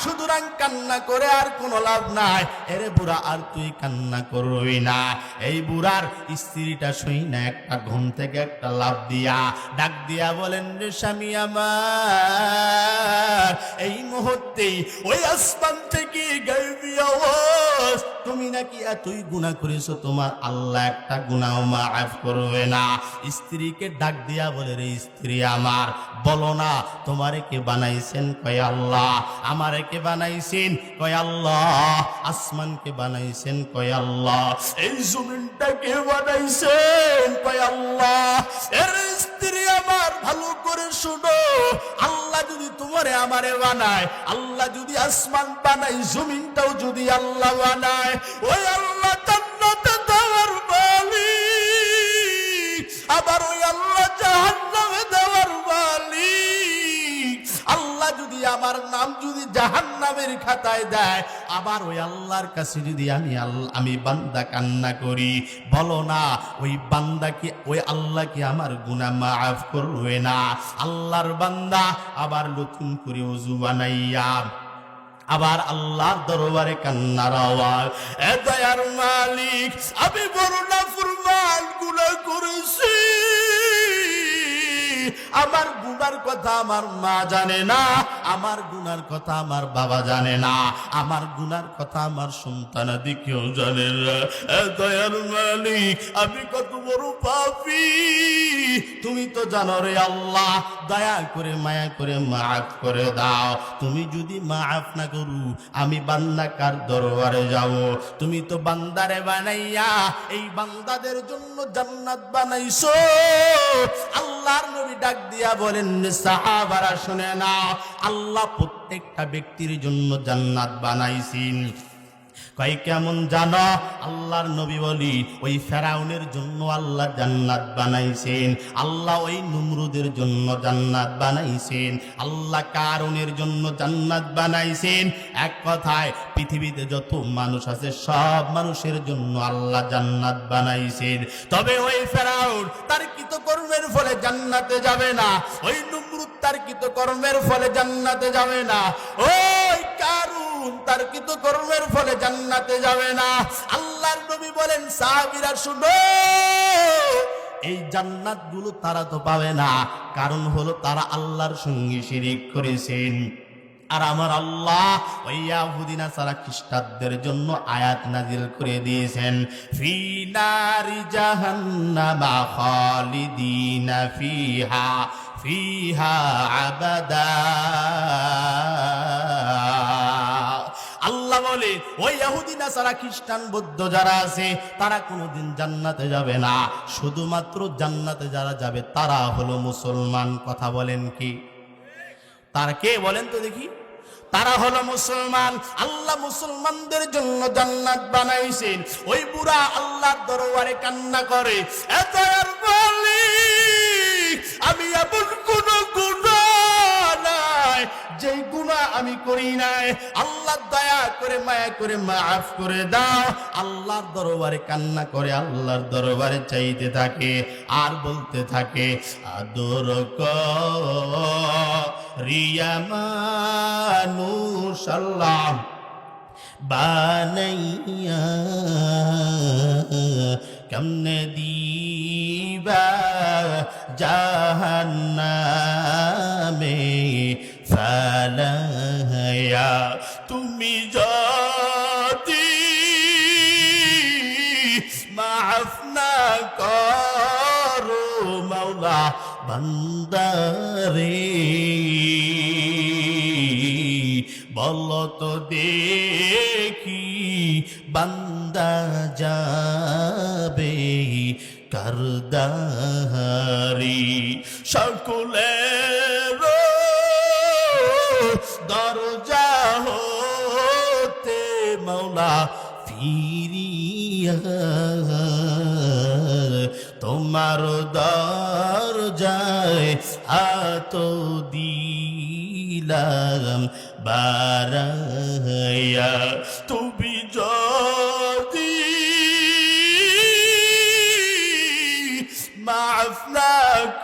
সুতরাং কান্না করে আর কোনো লাভ নাই। এরে বুড়া, আর তুই কান্না করবি না। এই বুড়ার স্ত্রীটা শুই না একটা ঘুম থেকে একটা লাভ দিয়া ডাক দিয়া বলেন, রে স্বামী আমার, এই মুহূর্তে ওই আসমান থেকে গায়েবী আওয়াজ, তুমি নাকি এতই গুনাহ করেছো, তোমার আল্লাহ একটা গুনাহ মাফ করবে না। স্ত্রীকে ডাক দিয়া বলে, রে স্ত্রী আমার, বলো না তোমারে কে বানাইছেন? কয় আল্লাহ। আমারে কে বানাইছেন? কয় আল্লাহ। আসমানকে বানাইছেন? কয় আল্লাহ। এই জমিনটা কে বানাইছেন? কয় আল্লাহ। এর স্ত্রী আমার, ভালো করে শুনো, আল্লাহ যদি তোমারে আমারে বানায়, আল্লাহ যদি আসমান বানায়, জমিনটাও যদি আল্লাহ বানায়, ওই আল্লাহ জান্নাতে দেওয়ার মালিক, আবার ওই আল্লাহ জাহান্নামে দেওয়ার মালিক। আল্লাহ যদি আমার নাম যদি জাহান্নামের খাতায় দেয়, আবার ওই আল্লাহর কাছে যদি আমি বান্দা কান্না করি, বলো না ওই বান্দা কি, ওই আল্লাহ কি আমার গুনাহ মাফ করবে না? আল্লাহর বান্দা আবার নতুন করে ওযু বানাইয়া আবার আল্লাহর দরবারে কান্নার আওয়াজ, এ দয়ার মালিক, আমি বড় নাফরমান গুনাহ করেছি। আমার গুনার কথা আমার মা জানে না, আমার গুনার কথা আমার বাবা জানে না, আমার গুনার কথা আমার সন্তানাদি কেউ জানে না। এ দয়ার মালিক, আমি কত বড় পাপী, তুমি তো জানো রে আল্লাহ। দয়া করে মায়া করে মাফ করে দাও। তুমি যদি মাফ না করু, আমি বান্দা কার দরবারে যাব? তুমি তো বান্দারে বানাইয়া এই বান্দাদের জন্য জান্নাত বানাইছো। আল্লাহর নবী ডাক দিয়া বলেন, সাহাবারা শুনে নাও, আল্লাহ প্রত্যেকটা ব্যক্তির জন্য জান্নাত বানাইছেন। কয় কেমন জানো? আল্লাহর নবী বলি, ওই ফেরাউনের জন্য আল্লাহ জান্নাত বানাইছেন, আল্লাহ ওই নমরুদের জন্য জান্নাত বানাইছেন, আল্লাহ কারুনের জন্য জান্নাত বানাইছেন। এক কথায় পৃথিবীতে যত মানুষ আছে সব মানুষের জন্য আল্লাহ জান্নাত বানাইছেন। তবে ওই ফেরাউন তার কৃতকর্মের ফলে জান্নাতে যাবে না, ওই নমরুদ তার কৃতকর্মের ফলে জান্নাতে যাবে না, ওই কারুন তার কৃতকর্মের ফলে জান্নাতে যাবে না। আল্লাহর নবী বলেন, সাহাবীরা শুনো, এই জান্নাত গুলো তারা তো পাবে না, কারণ হলো তারা আল্লাহর সঙ্গে শিরিক করেছেন। আর আমার আল্লাহ ওই ইহুদি নাসারা খ্রিস্টানদের জন্য আয়াত নাজিল করে দিয়েছেন, ফি নারি জাহান্নামা খালিদিনা ফিহা ফিহা আবাদা। আল্লাহ বলে, ওই ইহুদি নাসারা খ্রিস্টান বৌদ্ধ যারা আছে তারা কোনোদিন জান্নাতে যাবে না। শুধুমাত্র জান্নাতে যারা যাবে তারা হলো মুসলমান। কথা বলেন কি? তারা কে বলেন তো দেখি? তারা হলো মুসলমান। আল্লাহ মুসলমানদের জন্য জান্নাত বানাইছেন। ওই বুড়া আল্লাহর দরবারে কান্না করে, এত আর বলি আমি এমন কোন গুনাহ নাই যেই গুনাহ আমি করি নাই, আল্লাহ দয়া করে মায়া করে মাফ করে দাও। আল্লাহর দরবারে কান্না করে, আল্লাহর দরবারে চাইতে থাকে আর বলতে থাকে, আদর করিয়া মানুষ আল্লাহ বানাইয়া কেমনে দিবা জাহান্নামে ফালাইয়া। তুমি যদি মাফ না করো মাওলা বান্দারে, বলো তো দেখি বান্দা যাবে কারদাহারি সকলের দরজা হতে মাওলা ফিরিয়া তোমার দরজায় হাত দিলাম বারায়া তুমি যদি মাফ না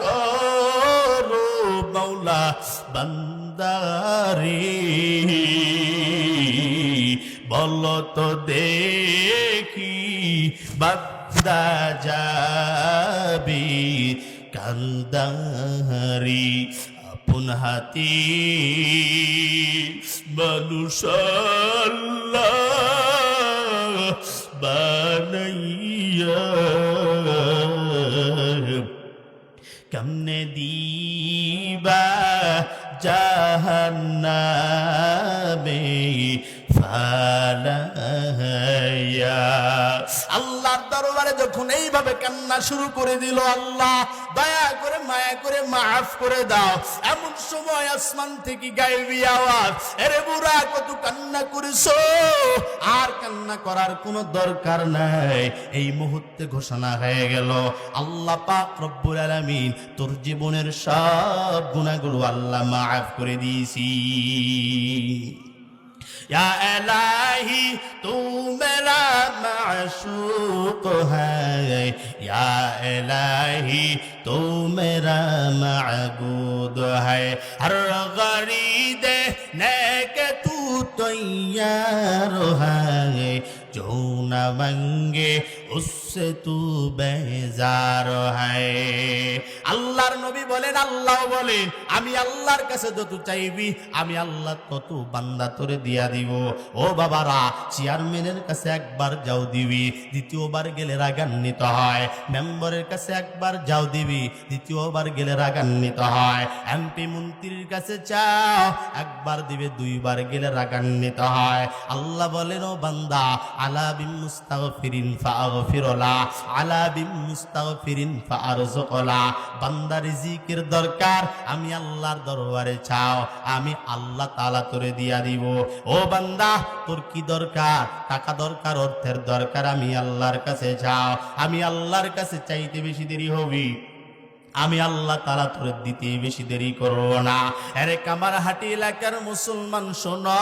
করো মাওলা বান্দারে বলো তো দেখি বান্দা যাবি কান্দাহারি আপন হাতি মানুষ আল্লাহ বানাইয়া কেমনে দিবা জাহান্নামে ফালাইয়া আল্লাহর দরবারে যখন এইভাবে কান্না শুরু করে দিল, আল্লাহ দয়া করে মায়া করে মাফ করে দাও। এমন সময় আসমান থেকে গায়েবী আওয়াজ, এরে বুড়া কত কান্না করেছো, আর কান্না করার কোনো দরকার নাই। এই মুহূর্তে ঘোষণা হয়ে গেল, আল্লাহ পাক রব্বুল আলামিন তোর জীবনের সব গুনাহগুলো আল্লাহ মাফ করে দিয়েছি। या इलाही तू मेरा माशूक है, या इलाही तू मेरा माबूद है, हर घड़ी देने के तू तैयार है, जो न मांगे उससे तू बेजार है। আল্লাহর নবী বলেন, আল্লাহ বলেন আমি আল্লাহর কাছে যত চাইবি আমি আল্লাহ তত বান্দা তোরে দিয়া দিব। ও বাবারা, চেয়ারম্যানের কাছে একবার যাও দিবি, দ্বিতীয়বার গেলে রাগান্বিত হয়। মেম্বারের কাছে একবার যাও দিবি, দ্বিতীয়বার গেলে রাগান্বিত হয়। এমপি মন্ত্রীর কাছে চাও, একবার দিবে, দুইবার গেলে রাগান্বিত হয়। আল্লাহ বলেন, ও বান্দা আলা বিম মুস্তাগফিরিন ফাগফিরলা, আলা বিম মুস্তাগফিরিন ফারযুকলা। বান্দা রিজিকের দরকার, আমি আল্লাহর দরবারে চাও, আমি আল্লাহ তাআলা তোরে দিয়া দিব। ও বান্দা, তোর কি দরকার? টাকা দরকার, অর্থের দরকার, আমি আল্লাহর কাছে চাও। আমি আল্লাহর কাছে চাইতে বেশি দেরি হবি, আমি আল্লাহ তাআলা তোর দিতে বেশি দেরি করব না। আরে কামারহাটি এলাকার মুসলমান শোনো,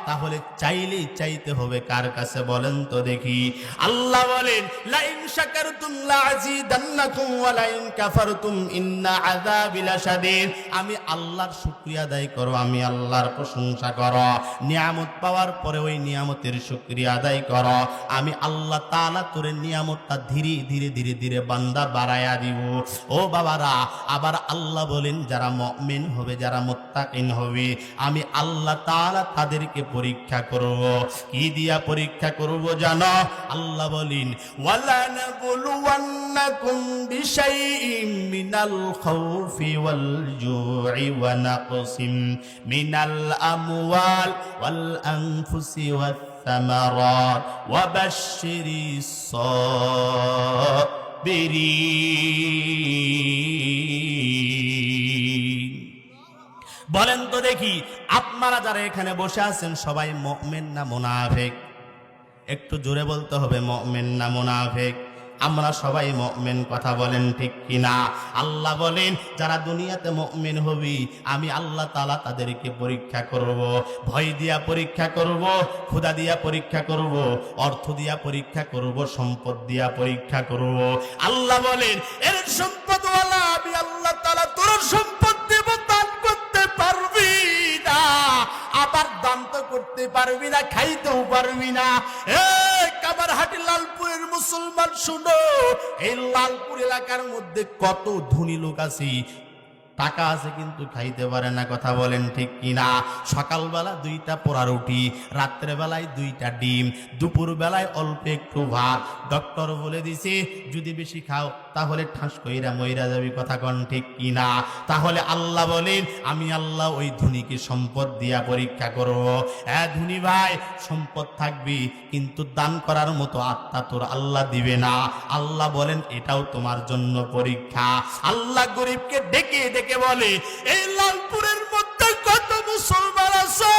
তাহলে চাইলেই চাইতে হবে কার কাছে বলেন তো দেখি? আল্লাহ বলেন, লা ইন শাকারতুম লাযিদান্নাকুম ওয়া লা ইন কাফারতুম ইন্না আযাবি লাশাদীদ। আমি আল্লাহর শুকরিয়া আদায় করো, আমি আল্লাহর প্রশংসা করো, নিয়ামত পাওয়ার পরে ওই নিয়ামতের শুকরিয়া আদায় করো। আমি আল্লাহ তাআলা তোর নিয়ামতটা ধীরে ধীরে ধীরে ধীরে বান্দা বাড়ায়া দিব। ও বাবারা, আবার আল্লাহ বলেন যারা মুমিন হবে, যারা মুত্তাকিন হবে, আমি আল্লাহ তাআলা তাদেরকে পরীক্ষা করব। কি দিয়া পরীক্ষা করব জানো? আল্লাহ বলেন, ওয়ালা নাবলুওয়ান্নাকুম বিশাইইম মিনাল খাউফি ওয়াল জু'i ওয়া নাকসিম মিনাল আমওয়াল ওয়াল আনফুসি ওয়াত থামারাত ওয়া বাশশিরিস সাবিরিন। বলেন তো দেখি, আপনারা যারা এখানে বসে আছেন সবাই মুমিন না মুনাফিক? একটু জোরে বলতে হবে, মুমিন না মুনাফিক? আমরা সবাই মুমিন, কথা বলেন ঠিক কিনা? আল্লাহ বলেন যারা দুনিয়াতে মুমিন হবি আমি আল্লাহ তাআলা তাদেরকে পরীক্ষা করব। ভয় দিয়া পরীক্ষা করব, ক্ষুধা দিয়া পরীক্ষা করব, অর্থ দিয়া পরীক্ষা করব, সম্পদ দিয়া পরীক্ষা করব। আল্লাহ বলেন, এর সম্পদওয়ালা আমি আল্লাহ তাআলা তোর সম্পদ দেব, দান করতে পারবি না, আবার দান তো করতে পারবি না, খাইতেও পারবি না। কামারহাটি লালপুরের মুসলমান শুনো, এই লালপুর এলাকার মধ্যে কত ধনী লোক আছে, টাকা আছে কিন্তু খাইতে পারে না, কথা বলেন ঠিক কিনা? সকালবেলা 2টা পোড়া রুটি, রাত্রে বেলায় 2টা ডিম, দুপুর বেলায় অল্প একটু ভাত। ডক্টর বলে দিছে যদি বেশি খাও তাহলে ঠাস কইরা মইরা যাবি, কথা কন ঠিক কিনা? তাহলে আল্লাহ বলেন আমি আল্লাহ ওই ধনীকে সম্পদ দিয়া পরীক্ষা করব। ধনী ভাই সম্পদ থাকবি কিন্তু দান করার মতো আত্মা তোর আল্লাহ দিবে না। আল্লাহ বলেন এটাও তোমার জন্য পরীক্ষা। আল্লাহ গরিবকে ডেকে ডেকে বলে এই লালপুরের মধ্যে কত মুসলমান আছে,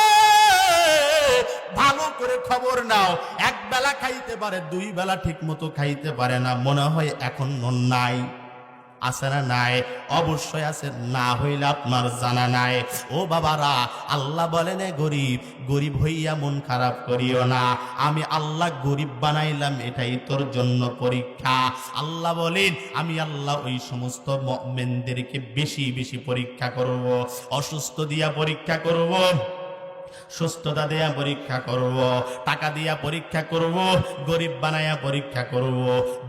ভালো করে খবর নাও। এক বেলা খাইতে পারে, দুই বেলা ঠিক মতো খাইতে পারে না, মনে হয় এখন নাই। আছে না নাই? অবশ্যই আছে, না হইলে আপনার জানা নাই। ও বাবারা, আল্লাহ বলেন গরিব গরিব হইয়া মন খারাপ করিও না, আমি আল্লাহ গরিব বানাইলাম, এটাই তোর জন্য পরীক্ষা। আল্লাহ বলেন আমি আল্লাহ ওই সমস্ত মুমিনদেরকে বেশি বেশি পরীক্ষা করব, অসুস্থ দিয়া পরীক্ষা করব, সুস্থতা দেয়া পরীক্ষা করব, টাকা দিয়া পরীক্ষা করব, গরিব বানায়া পরীক্ষা করব,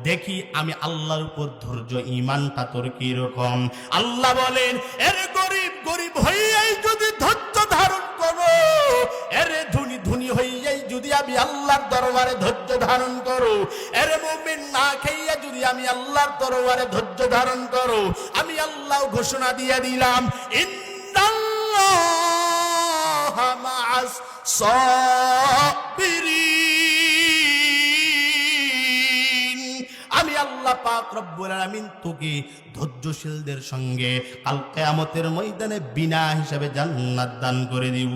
দেখি আমি আল্লাহর উপর ধৈর্য ঈমানটা তোর কি রকম। আল্লাহ বলেন এরে গরিব গরিব হইয়াই যদি ধৈর্য ধারণ করো, এরে ধনী ধনী হইয়াই যদি আমি আল্লাহর দরবারে ধৈর্য ধারণ করো, এরে মুমিন না খাইয়া যদি আমি আল্লাহর দরবারে ধৈর্য ধারণ করো, আমি আল্লাহ ঘোষণা দিয়ে দিলাম ইন্নাল্লাহ মা'আস সাবিরিন, আমি আল্লাহ পাক রব্বুল আলামিন তোকে ধৈর্যশীলদের সঙ্গে কাল কিয়ামতের ময়দানে বিনা হিসাবে জান্নাত দান করে দিব।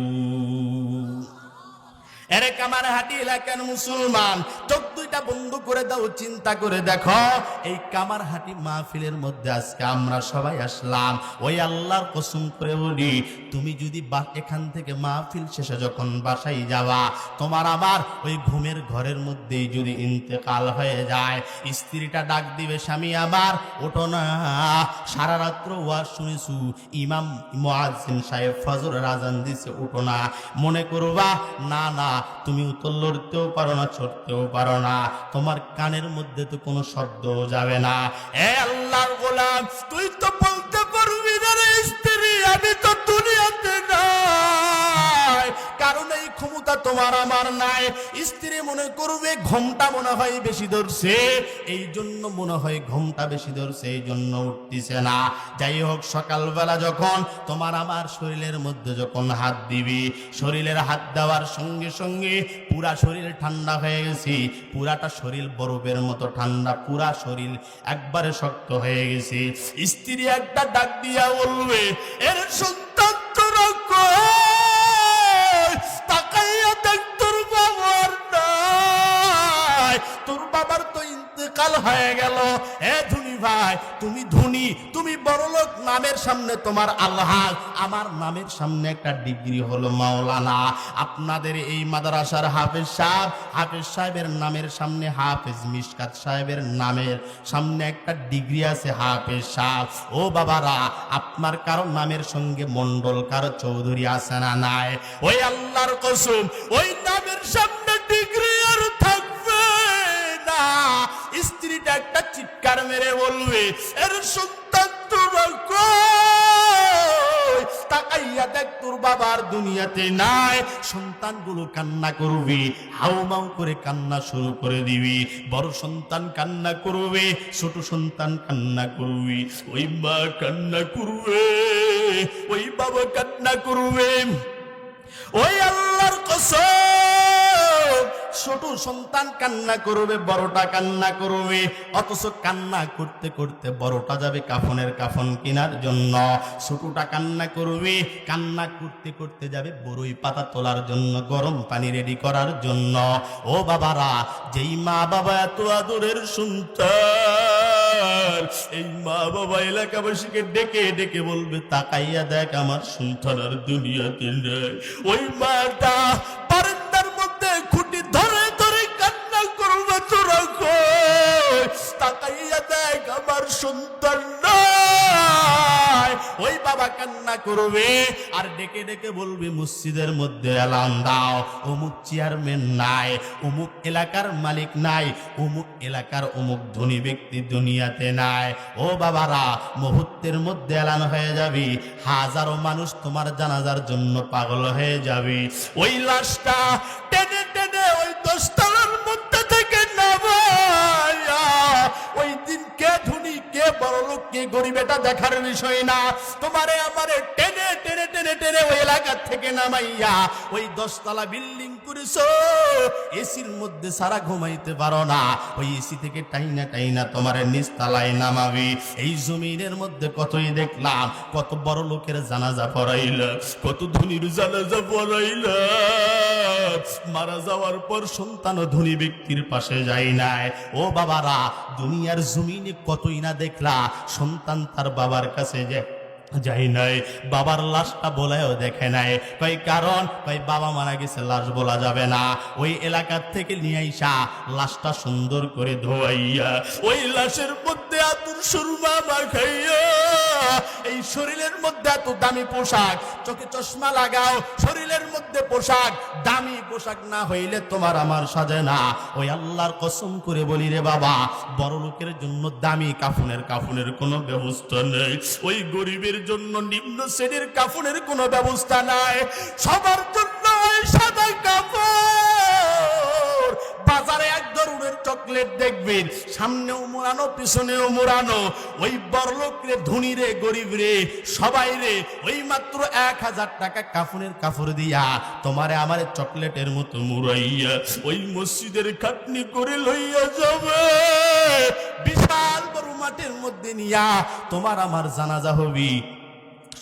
এরে কামারহাটি এলাকার মুসলমান, চোখ দুইটা বন্ধ করে দাও, চিন্তা করে দেখো এই কামারহাটি মাহফিলের মধ্যে আজকে আমরা সবাই আসলাম। ওই আল্লাহর কসম করে বলি, তুমি যদি এখান থেকে মাহফিল শেষে যখন বাসায় যাবা, তোমার আমার ওই ঘুমের ঘরের মধ্যেই যদি ইন্তেকাল হয়ে যায়, স্ত্রীটা ডাক দিবে স্বামী আমার ওঠো না, সারা রাত্র ওয়াজ শুনেছু, ইমাম মুয়াজ্জিন সাহেব ফজরের আজান দিছে, ওঠো না। মনে করবা না না তুমি উত্তর লড়তেও পারো না, ছড়তেও পারো না, তোমার কানের মধ্যে তো কোনো শব্দ যাবে না। এ আল্লাহর গোলাম, তুই তো বলতে পারবি না রে স্ত্রী আমি তো দুনিয়াতে নাই, কারণ এই ক্ষমতা তোমার আমার নাই। স্ত্রী মনে করবে ঘুমটা মনে হয় বেশি ধরছে, এই জন্য মনে হয় ঘুমটা বেশি ধরছে, এই জন্য উঠতেছে না। যাই হোক, সকালবেলা যখন তোমার আমার শরীরের মধ্যে যখন হাত দিবি, শরীরের হাত দেওয়ার সঙ্গে সঙ্গে পুরা শরীর ঠান্ডা হয়ে গেছে, পুরাটা শরীর বরফের মতো ঠান্ডা, পুরা শরীর একবারে শক্ত হয়ে গেছে। স্ত্রী একটা ডাক দিয়া বলবে এর সন্তান তোর তাকাইয়া দেখ তোর বাবার নাই, তোর বাবার তো ইন্তেকাল হয়ে গেল। এ ধনী ভাই, তুমি ধনী, তুমি বড়লোক, নামের সামনে তোমার আল্লাহ, আমার নামের সামনে একটা ডিগ্রি হলো মাওলানা। আপনাদের এই মাদ্রাসার হাফেজ সাহেবের নামের সামনে হাফেজ মিশকাত সাহেবের নামের সামনে একটা ডিগ্রি আছে হাফেজ সাহেব। ও বাবারা, আপনার কারো নামের সঙ্গে মন্ডল, কারো চৌধুরী আছে না নাই? ওই আল্লাহর কসম, ওই নামের সামনে ডিগ্রি আর থাকবে না। স্ত্রীটা একটা চিৎকার মেরে বলবে এর সন্তান তোরা কই, তাকাইয়া দেখ তোর বাবার দুনিয়াতে নাই। সন্তানগুলো কান্না করবি, হাউমাউ করে কান্না শুরু করে দিবি। বড় সন্তান কান্না করবে, ছোট সন্তান কান্না করবি, ওই মা কান্না করবে, ওই বাবা কান্না করবে। ওই আল্লাহর কসম, ছোট সন্তান কান্না করবে, বড়টা কান্না করবে, অথচ কান্না করতে করতে বড়টা যাবে কাফনের কাফন কেনার জন্য, ছোটটা কান্না করবে, কান্না করতে করতে যাবে বড়ই পাতা তোলার জন্য, গরম পানি রেডি করার জন্য। ও বাবারা, যেই মা বাবা এত আদরের সন্তান, এই মা বাবা এলাকাবাসীকে ডেকে ডেকে বলবে তাকাইয়া দেখ আমার সন্তান আর দুনিয়াতে নাই। ওই মাটা বারান্দার মধ্যে খুঁটি ধরে ধরে কান্না করবে, তোরা কই, তাকাইয়া দেখ আমার সন্তান নাই। ওই বাবা কান্না করবে আর ডেকে ডেকে বলবে মসজিদের মধ্যে এলান দাও, অমুক চেয়ারম্যান নাই, অমুক এলাকার মালিক নাই, অমুক এলাকার অমুক ধনী ব্যক্তি দুনিয়াতে নাই। ও বাবারা, মুহূর্তের মধ্যে এলান হয়ে যাবে, হাজারো মানুষ তোমার জানাজার জন্য পাগল হয়ে যাবে। ওই লাশটা টেনে টেনে ওই 10 তলার মধ্যে থেকে নামায়া, ওই দিন কে ধনী গরিব এটা দেখার বিষয় না। তোমারে আমারে টেনে টেনে টেনে টেনে ওই এলাকা থেকে নামাইয়া ওই 10 তলা বিল্ডিং করেছো, এসির মধ্যে সারা ঘুমাইতে পারো না, ওই এসি থেকে টাইনা টাইনা তোমার নিচ তলায় নামাবি। এই জমিনের মধ্যে কতই দেখলাম, কত বড় লোকের জানাজা পড়াইল, কত ধনীর জানাজা পড়াইল, মারা যাওয়ার পর সন্তান ধনী ব্যক্তির পাশে যায় নাই। ও বাবারা, দুনিয়ার জমিনে কতই না দেখলা সন্তান তার বাবার কাছে যাই নাই, বাবার লাশটা বলেও দেখে নাই। কই কারণ, কই বাবা মারা গেছে, লাশ বলা যাবে না। ওই এলাকার থেকে নিয়ে আইসা লাশটা সুন্দর করে ধোয়াইয়া ওই লাশের মধ্যে আতুর সুরমা মাখাইয়া, এই শরীরের মধ্যে এত দামি পোশাক, চোখে চশমা লাগাও, শরীরের মধ্যে পোশাক, দামি পোশাক না হইলে তোমার আমার সাজে না। ওই আল্লাহর কসম করে বলি রে বাবা, বড় লোকের জন্য দামি কাফনের কোনো ব্যবস্থা নেই, ওই গরিবের জন্য নিম্ন শ্রেণীর কাফনের কোনো ব্যবস্থা নাই। সবার জন্য ওই সাদা কাপড়। বাজারে এক ধরনের চকলেট দেখবেন, সামনেও মোড়ানো পিছনেও মোড়ানো। ওই বড়লোক রে, ধনী রে, গরিব রে, সবাই রে ওই মাত্র 1000 টাকা কাফনের কাপড় দিয়া তোমারে আমারে চকলেটের মতো মুড়াইয়া ওই মসজিদের খাটনি করে লইয়া যাবে। বিশাল বড় মাঠের মধ্যে নিয়া তোমার আমার জানাজা হবি।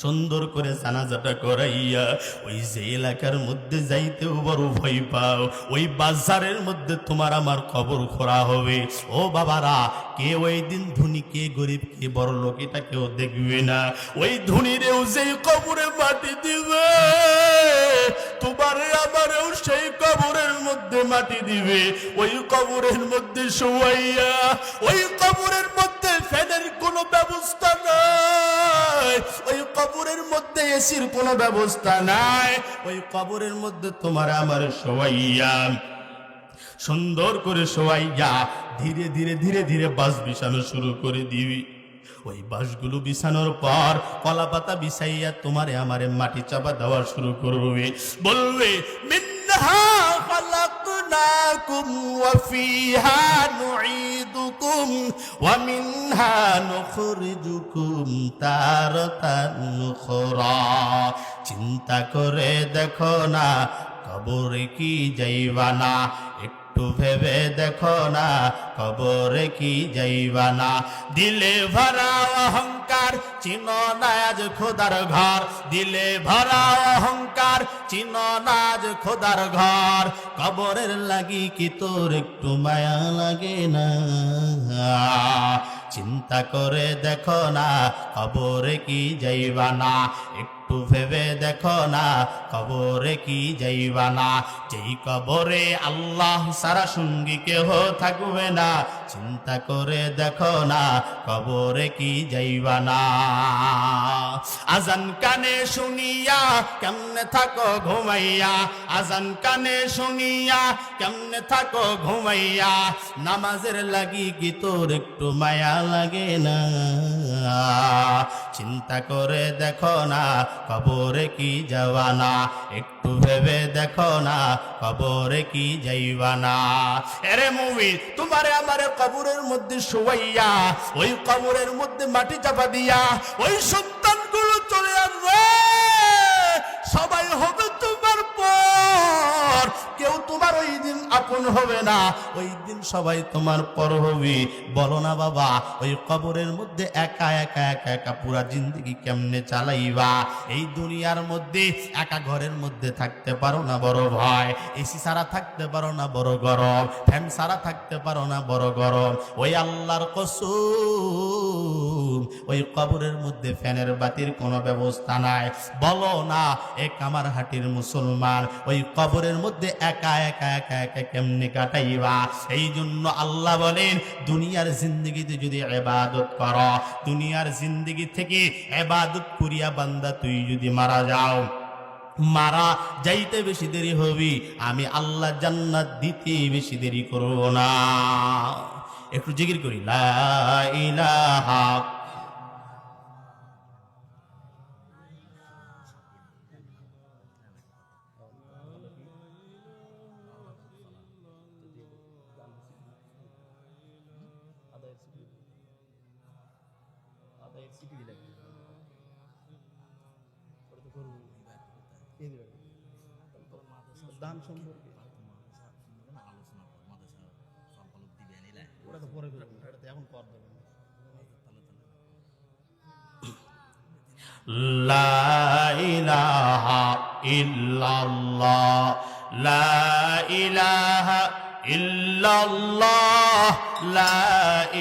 সুন্দর করে জানাজাটা করাইয়া ওই যে এলাকার মধ্যে যাইতেও বড় ভয় পাও, ওই বাজারের মধ্যে তোমার আমার কবর খোঁড়া হবে। ও বাবারা, কে ওই দিন ধনী কে গরিব কে বড় লোক এটা কেউ দেখবে না। ওই ধনীরেও যে কবরে মাটি দিবে, তোমারে আমারেও সেই কবরের মধ্যে মাটি দিবে। ওই কবরের মধ্যে শোয়াইয়া, ওই কবরের মধ্যে ফ্যানের কোনো ব্যবস্থা নাই, ওই কবরের মধ্যে এসির কোনো ব্যবস্থা নাই। ওই কবরের মধ্যে তোমার আমার শোয়াইয়া, সুন্দর করে শোয়াইয়া ধীরে ধীরে ধীরে ধীরে বাস বিছানো শুরু করে দিবি। ওই বাঁশগুলো বিছানোর পর কলা পাতা বিছাইয়া তোমারে আমারে মাটি চাপা দেওয়া শুরু করবে। বলবে মিনহা খালাকনাকুম ওয়া ফিহা নুঈদুকুম ওয়া মিনহা নুখরিজুকুম তারাতান উখরা। চিন্তা করে দেখো না, কবরে কি যাইবা না, একটু ভেবে দেখো না, কবরে কি যাইবা না। দিলে ভরা অহংকার, চিনো না আজ খোদার ঘর, দিলে ভরা অহংকার, চিনো না আজ খোদার ঘর। কবরের লাগি কি তোর একটু মায়া লাগে না? চিন্তা করে দেখো না, কবরে কি যাইবা না, একটু ভেবে দেখো না, কবরে কি যাইবা না। যেই কবরে আল্লাহ সারা সঙ্গী কেহ থাকবে না, চিন্তা করে দেখো না, কবরে কি যাইবা না। আজান কানে শুনিয়া কেমনে থাকো ঘুমাইয়া, আজান কানে শুনিয়া কেমনে থাকো ঘুমাইয়া। নামাজের লাগি কি তোর একটু মায়া লাগে না? চিন্তা করে দেখো না, কবরে কি যাওয়া না, একটু ভেবে দেখো না, কবরে কি যাইবা না। এরে মুমিন, তোমারে আমারে কবরের মধ্যে শোয়াইয়া ওই কবরের মধ্যে মাটি চাপা দিয়া ওই সন্তানগুলো চলে আসবে, সবাই হবে তোমার পর, কেউ তোমার ওই দিন আপন হবে না, ওই দিন সবাই তোমার পর হবে। বলো না বাবা, ওই কবরের মধ্যে একা একা একা একা পুরা জিন্দগি কেমনে চালাইবা? এই দুনিয়ার মধ্যে একা ঘরের মধ্যে থাকতে পারো না, বড় ভয়। এসি ছাড়া থাকতে পারো না, বড় গরম। ফ্যান ছাড়া থাকতে পারো না, বড় গরম। ওই আল্লাহর কসম, ওই কবরের মধ্যে ফ্যানের বাতির কোনো ব্যবস্থা নাই। বলো না এ কামারহাটির মুসলমান, ওই কবরের মধ্যে একা একা একা একা কেমনে কাটাইবা? এই জন্য আল্লাহ বলেন, দুনিয়ার জিন্দগিতে যদি ইবাদত করো, দুনিয়ার জিন্দগি থেকে ইবাদত করিয়া বান্দা তুই যদি মারা যাও, মারা যাইতে বেশি দেরি হবি, আমি আল্লাহ জান্নাত দিতে বেশি দেরি করব না। একটু জিকির করি, লা ইলাহা দান সম্পর্কে ওটা তো পরে করবো, ওটা তো এখন কর দেবেন। লা ইলাহা ইল্লাল্লাহ, লা ইলাহা ইল্লাল্লাহ, লা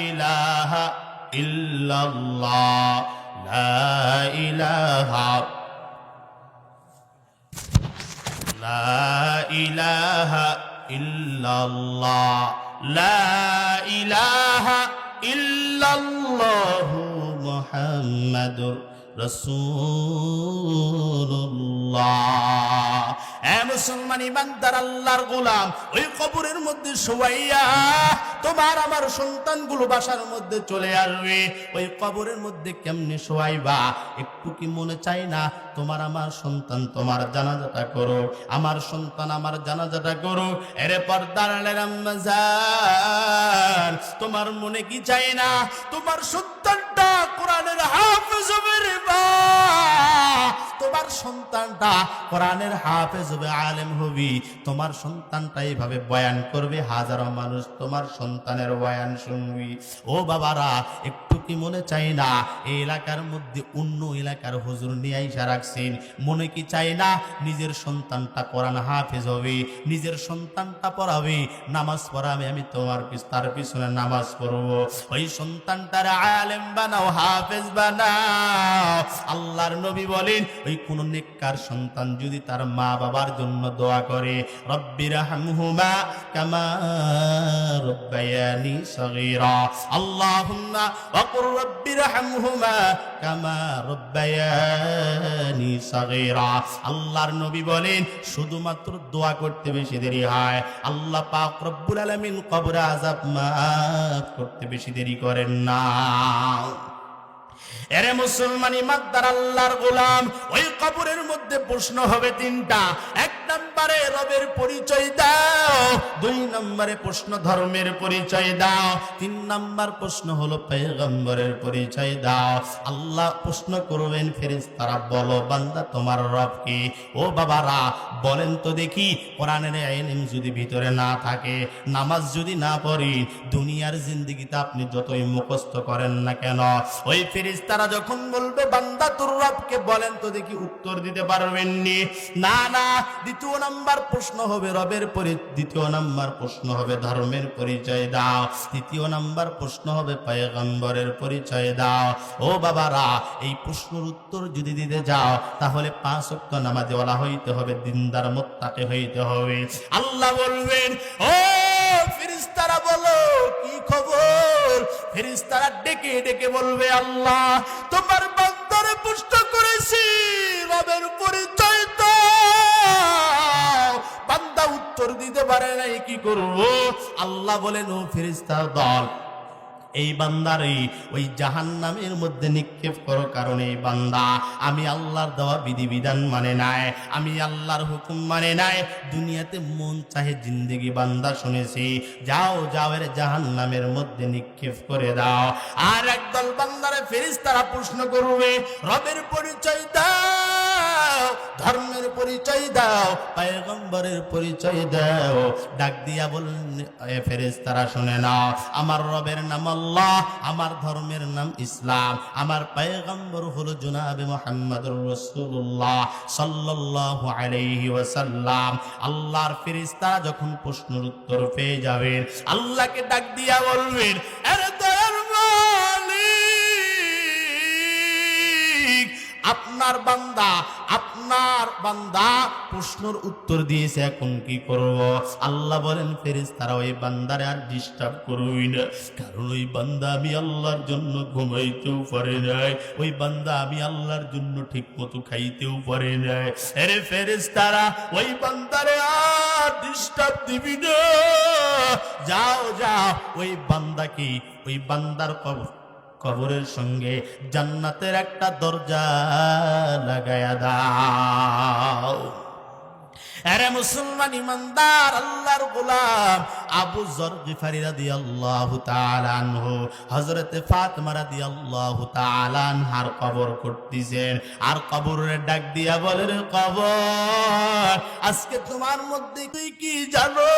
ইলাহা ইল্লাল্লাহ, লা ইলাহা, লা ইলাহা ইল্লাল্লাহ, লা ইলাহা ইল্লাল্লাহু মুহাম্মাদুর রাসূলুল্লাহ। এ মুসলমান ইমানদার আল্লাহর গোলাম, ওই কবরের মধ্যে শোয়াইয়া তোমার আমার সন্তানগুলো বাসার মধ্যে চলে আসবে। ওই কবরের মধ্যে কেমনে শোয়াইবা? একটু কি মনে চাই না তোমার আমার সন্তান তোমার জানাজাটা করো, আমার সন্তান আমার জানাজাটা করো? এরে পর্দার আড়ালের আম্মা জান, তোমার মনে কি চাই না তোমার সন্তানটা কোরআনের হাফেজ হবে রে বা, তোমার সন্তানটা কোরআনের হাফেজ হবে, আলেম হবি, তোমার সন্তানটা এইভাবে বয়ান করবে, হাজারো মানুষ তোমার সন্তানের বয়ান শুনবি। ও বাবারা, একটু কি মনে চাই না এই এলাকার মধ্যে অন্য এলাকার হুজুর নিয়ে আইসা রাখছেন, মনে কি চাই না নিজের সন্তানটা কোরআন হাফেজ হবে, নিজের সন্তানটা পড়াবে, নামাজ পড়াবে, আমি তোমার তার পিছনে নামাজ পড়বো, ওই সন্তানটার আলেম বানাও, হাফেজ বানাও। আল্লাহর নবী বলেন, ওই কোন নেককার সন্তান যদি তার মা বাবার জন্য দোয়া করে, রব্বিরহামহুমা কামা রব্বায়ানি সগীরা, আল্লাহুম্মা ওয়াকুর রব্বিরহামহুমা কামা রব্বায়ানি সগীরা। আল্লাহর নবী বলেন, শুধুমাত্র দোয়া করতে বেশি দেরি হয়, আল্লাহ পাক রব্বুল আলামিন কবরে আযাব মাফ করতে বেশি দেরি করেন না। এরে মুসলমান ইমানদার আল্লাহর গোলাম, ওই কবরের মধ্যে প্রশ্ন হবে তিনটা। এক নম্বরে রবের পরিচয় দাও, দুই নম্বরে প্রশ্ন ধর্মের পরিচয় দাও, তিন নম্বর প্রশ্ন হলো পয়গম্বরের পরিচয় দাও। আল্লাহ প্রশ্ন করবেন ফেরেশতারা, বলো বান্দা তোমার রব কি? ও বাবারা বলেন তো দেখি, কোরআনের ইলম যদি ভিতরে না থাকে, নামাজ যদি না পড়ি, দুনিয়ার জিন্দেগিতে আপনি যতই মুখস্থ করেন না কেন, ওই ফেরেশতারা যখন বলবে বান্দা তোর রবকে বলেন তো দেখি, উত্তর দিতে পারবেন নি। না না, দ্বিতীয় নাম্বার প্রশ্ন হবে রবের দ্বিতীয় নাম্বার প্রশ্ন হবে ধর্মের পরিচয় দাও, তৃতীয় নাম্বার প্রশ্ন হবে পয়গম্বরের পরিচয় দাও। ও বাবারা, এই প্রশ্নের উত্তর যদি দিতে যাও, তাহলে 5 ওয়াক্ত নামাজে ওয়ালা হইতে হবে, দিনদার মুত্তাকি হইতে হবে। আল্লাহ বলবেন, ও ফেরেশতারা বলো কি খবর? ফেরেশতারা ডেকে ডেকে বলবে, আল্লাহ তোমার বান্দারে প্রশ্ন করেছি রবের পরিচয় দাও, বান্দা উত্তর দিতে পারে নাই, কি করব? আল্লাহ বলেন, ও ফেরেশতার দল, এই বান্দারে ওই জাহান্নামের মধ্যে নিক্ষেপ করো, কারণ এই বান্দা আমি আল্লাহর দেওয়া বিধিবিধান মানে নাই, আমি আল্লাহর হুকুম মানে নাই, দুনিয়াতে মন চাহে জিন্দেগি বান্দা শুনেছি, যাও যাও এর জাহান্নামের মধ্যে নিক্ষেপ করে দাও। আর একদল বান্দারে ফেরেশতারা প্রশ্ন করবে, রবের পরিচয় দাও, ধর্মের পরিচয় দাও, পয়গম্বরের পরিচয় দাও। ডাক দিয়া বললেন, ফেরেশতারা শুনে নাও, আমার রবের নাম আল্লাহ, আমার ধর্মের নাম ইসলাম, আমার পয়গম্বর হলো জনাবে মুহাম্মদুর রাসূলুল্লাহ সাল্লাল্লাহু আলাইহি ওয়াসাল্লাম। আল্লাহর ফেরেশতারা যখন প্রশ্নের উত্তর পেয়ে যাবেন, আল্লাহকে ডাক দিয়া বলবেন, আরে দয়ার মালিক, আপনার বান্দা প্রশ্নের উত্তর দিয়েছে, এখন কি করব? আল্লাহ বলেন, ফেরেশতারা ওই বান্দারে আর ডিস্টার্ব করবি না, কারণ ওই বান্দা আমি আল্লাহর জন্য ঘুমাইতেও পারে নাই, ওই বান্দা আমি আল্লাহর জন্য ঠিক মতো খাইতেও পারে নাই। আরে ফেরেশতারা ওই বান্দারে আর ডিস্টার্ব দিবি না, যাও যাও ওই বান্দাকে, ওই বান্দার কবরের সঙ্গে জান্নাতের একটা দরজা লাগায়া দাও। আরে মুসলমান ইমানদার আল্লাহর গোলাম, আবু যর গিফারি রাদিয়াল্লাহু তাআলা আনহু হযরতে ফাতেমা রাদিয়াল্লাহু তাআলা আনহার কবর করতেছেন। আর কবরের ডাক দিয়া বলে, রে কবর, আজকে তোমার মধ্যে তুই কি জানো?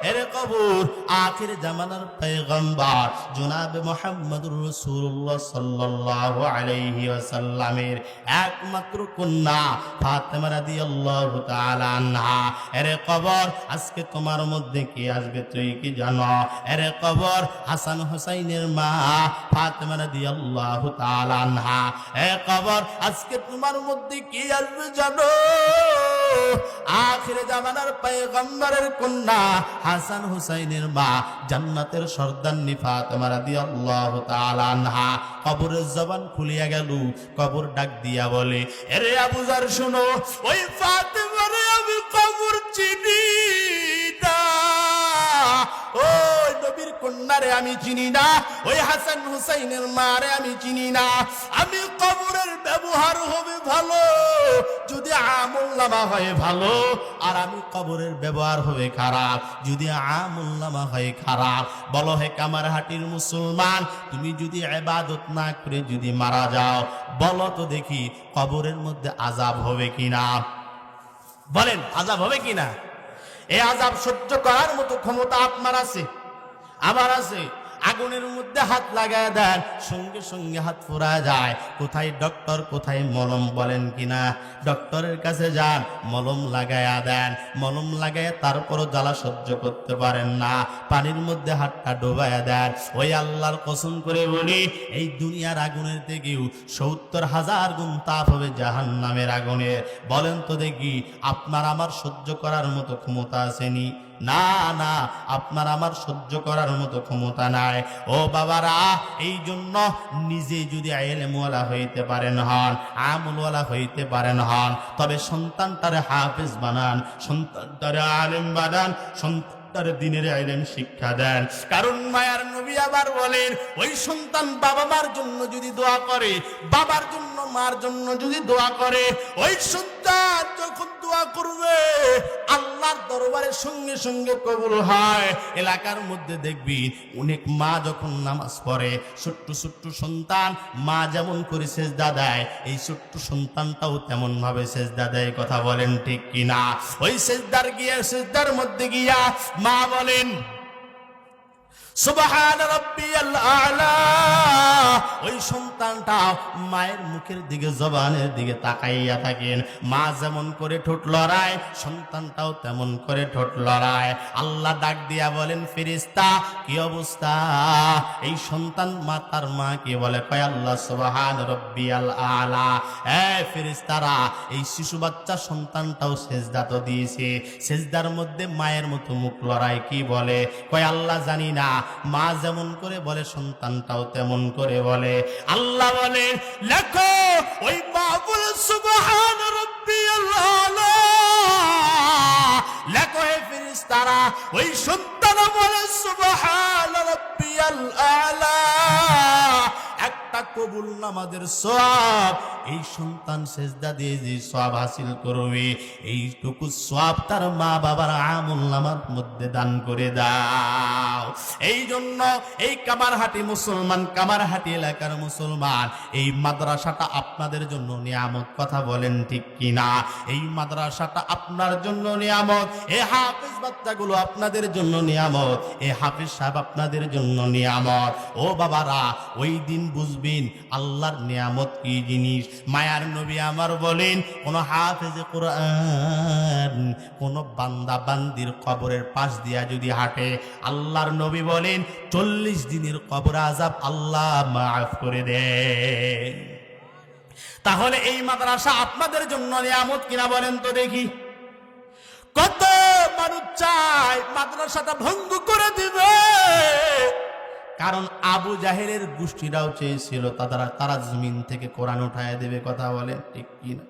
এরে কবর, আখির জামানার পয়গম্বর জনাবে মুহাম্মদুর রাসূলুল্লাহ সাল্লাল্লাহু আলাইহি ওয়াসাল্লামের একমাত্র কন্যা ফাতেমা রাদিয়াল্লাহু তাআলা আনহা। এরে কবর, আজকে তোমার মধ্যে কি আসবে তুই কি জানো? এরে কবর, হাসান হুসাইনের মা ফাতেমা রাদিয়াল্লাহু তাআলা আনহা। এ কবর, আজকে তোমার মধ্যে কি আসবে জানো? আখির জামানার পয়গম্বরের কন্যা হাসান হুসাইনের মা জান্নাতের সর্দারনি ফাতেমা রাদিয়াল্লাহু তাআলা আনহা। কবরের জবান খুলিয়া গেল, কবর ডাক দিয়া বলে, এরে আবু যর শুনো, ওই ফাতেমারে আমি কবর চিনি না, ওই নবীর কন্যারে আমি চিনি না, ওই হাসান হুসাইনের মারে আমি চিনি না। আমি কবরের ব্যবহার হবে ভালো যদি আমল নামা হয় ভালো, আর আমি কবরের ব্যবহার হবে খারাপ যদি আমল নামা হয় খারাপ। বলো হে কামারহাটির মুসলমান, তুমি যদি ইবাদত না করে যদি মারা যাও, বলো তো দেখি কবরের মধ্যে আযাব হবে কিনা? বলেন, আযাব হবে কিনা? এই আযাব সহ্য করার মতো ক্ষমতা আপনার আছে, আমার আছে? আগুনের মধ্যে হাত লাগায় দেন, সঙ্গে সঙ্গে হাত পুড়া যায়। কোথায় ডক্টর, কোথায় মলম? বলেন কিনা? ডক্টরের কাছে যান, মলম লাগায়া দেন, মলম লাগায় তারপরও জ্বালা সহ্য করতে পারেন না, পানির মধ্যে হাতটা ডোবায়া দেন। ওই আল্লাহর কসম করে বলি, এই দুনিয়ার আগুনের থেকেও ৭০,০০০ গুণ তাপ হবে জাহান্নামের আগুনের। বলেন তো দেখি, আপনার আমার সহ্য করার মতো ক্ষমতা আসেনি? না না, আপনার আমার সহ্য করার মতো ক্ষমতা নাই। ও বাবারা, এই জন্য নিজে যদি ইলমওয়ালা হইতে পারেন হন, আমলওয়ালা হইতে পারেন হন, তবে সন্তানটারে হাফেজ বানান, সন্তানটারে আলেম বানান, সন্তানটারে দ্বীনের ইলম শিক্ষা দেন। কারণ মায়ার নবী আবার বলেন, ওই সন্তান বাবা মার জন্য যদি দোয়া করে, বাবার জন্য মার জন্য যদি দোয়া করে, ওই সন্তান যখন দোয়া করবে আল্লাহর দরবারে সঙ্গে সঙ্গে কবুল হয়। এলাকার মধ্যে দেখবি অনেক মা যখন নামাজ পড়ে, ছোট্ট ছোট্ট সন্তান মা যেমন করে সেজদা দেয়, এই ছোট্ট সন্তানটাও তেমন ভাবে সেজদা দেয়। কথা বলেন ঠিক কিনা? ওই সেজদার মধ্যে গিয়া মা বলেন, সুবহান রাব্বিয়াল আ'লা। ওই সন্তানটা মায়ের মুখের দিকে, জবানের দিকে তাকাইয়া থাকেন। মা যেমন করে ঠোঁট লড়ায়, সন্তানটাও তেমন করে ঠোঁট লড়ায়। আল্লাহ ডাক দিয়া বলেন, ফেরেশতা কি অবস্থা? এই সন্তান মা তার মা কে বলে, কয় আল্লাহ সুবহান রাব্বিয়াল আ'লা। ফেরেশতারা এই শিশু বাচ্চা সন্তানটাও সেজদা তো দিয়েছে, সেজদার মধ্যে মায়ের মতো মুখ লড়ায়, কি বলে? কয় আল্লাহ জানি না, মা যেমন করে বলে সন্তানটাও তেমন করে বলে। আল্লাহ বলে, লেখো ওই মা বলে সুবহান রাব্বিয়াল আ'লা। লেখো হে ফেরেশতারা, ওই সন্তান বলে সুবহান রাব্বিয়াল আ'লা। একটা কবুল নামাজের সওয়াব এই সন্তান সেজদা দিয়ে যে সওয়াব হাসিল করবে, এইটুকু সওয়াব তার মা বাবার আমল নামার মধ্যে দান করে দাও। এই জন্য এই কামারহাটি মুসলমান, কামারহাটি এলাকার মুসলমান, এই মাদ্রাসাটা আপনাদের জন্য নিয়ামত। কথা বলেন ঠিক কিনা? এই মাদ্রাসাটা আপনার জন্য নিয়ামত, এই হাফেজ বাচ্চাগুলো আপনাদের জন্য নিয়ামত, এই হাফেজ সাহেব আপনাদের জন্য নিয়ামত। ও বাবারা, ওই দিন বুঝবেন আল্লাহর নিয়ামত কি জিনিস। মায়ার নবী আমার বলেন, কোন হাফেজে কোরআন কোন বান্দা বান্দির কবরের পাশ দিয়া যদি হাঁটে, আল্লাহর নবী বলেন 40 দিনের কবর আযাব আল্লাহ মাফ করে দেন। তাহলে এই মাদ্রাসা আপনাদের জন্য নিয়ামত কিনা বলেন তো দেখি? কত মানুষ চায় মাদ্রাসাটা ভঙ্গ করে দিবে, কারণ আবু জাহেলের গোষ্ঠীরাও চেয়েছিল তারা জমিন থেকে কোরআন উঠায় দেবে। কথা বলেন ঠিক কিনা?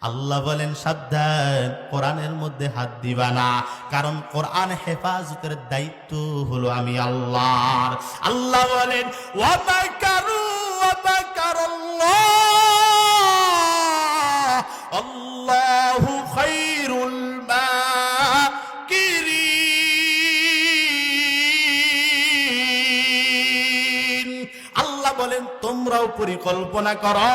আল্লাহ বলেন, সাবধান, কোরআনের মধ্যে হাত দিবা না, কারণ কোরআন হেফাজতের দায়িত্ব হলো আমি আল্লাহর। আল্লাহ বলেন, ওয়া মাকারু ওয়া মাকারাল্লাহ আল্লাহু খায়রুল মাকিরিন। বলেন তোমরাও পরিকল্পনা করো,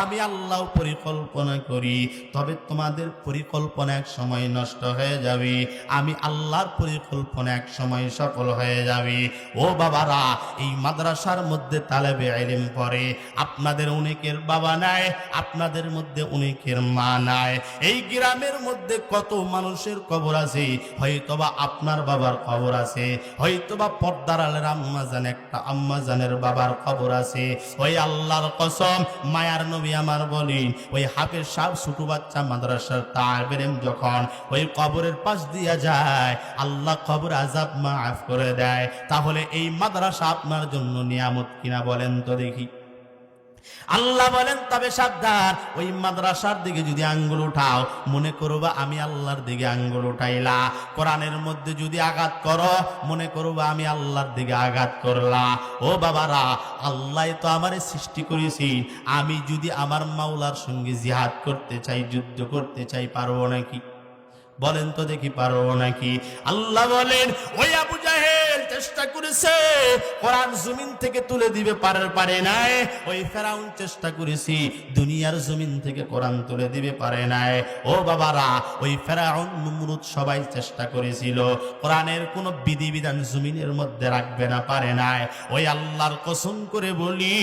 আমি আল্লাহ পরিকল্পনা করি, তবে তোমাদের পরিকল্পনা এক সময় নষ্ট হয়ে যাবে, আমি আল্লাহর পরিকল্পনা এক সময় সফল হয়ে যাবে। ও বাবারা, এই মাদ্রাসার মধ্যে তালেবে ইলম পড়ে, আপনাদের অনেকের বাবা নাই, আপনাদের মধ্যে অনেকের মা নাই। এই গ্রামের মধ্যে কত মানুষের কবর আছে, হয়তোবা আপনার বাবার কবর আছে, হয়তোবা পর্দার আলের আম্মা জান একটা আম্মা জানের বাবার কবর আছে। ওই আল্লাহর কসম, মায়ার নবী আমার বলেন, ওই হাফেজ সাহেব ছোট বাচ্চা মাদ্রাসার তালিবে ইলম যখন ওই কবরের পাশ দিয়া যায়, আল্লাহ কবর আযাব মাফ করে দেয়। তাহলে এই মাদ্রাসা আপনার জন্য নিয়ামত কিনা বলেন তো দেখি। আল্লাহ বলেন তবে সাবধান, ওই মাদ্রাসার দিকে যদি আঙ্গুল উঠাও, মনে করবা আমি আল্লাহর দিকে আঙ্গুল উঠাইলা। কোরআনের মধ্যে যদি আঘাত করো, মনে করবা আমি আল্লাহর দিকে আঘাত করলা। ও বাবারা, আল্লাহ তো আমারে সৃষ্টি করেছি, আমি যদি আমার মাওলার সঙ্গে জিহাদ করতে চাই, যুদ্ধ করতে চাই, পারবো নাকি? বলেন তো দেখি, পারবো নাকি? আল্লাহ বলেন ওই আবু জাহেল চেষ্টা করেছে কোরআন জমিন থেকে তুলে দিবে, পারে নাই। ওই ফেরাউন চেষ্টা করেছি দুনিয়ার জমিন থেকে কোরআন তুলে দিবে, পারে নাই। ও বাবারা, ওই ফেরাউন নমরুদ সবাই চেষ্টা করেছিল কোরআনের কোন বিধিবিধান জমিনের মধ্যে রাখবে না, পারে নাই। ওই আল্লাহর কসম করে বলি,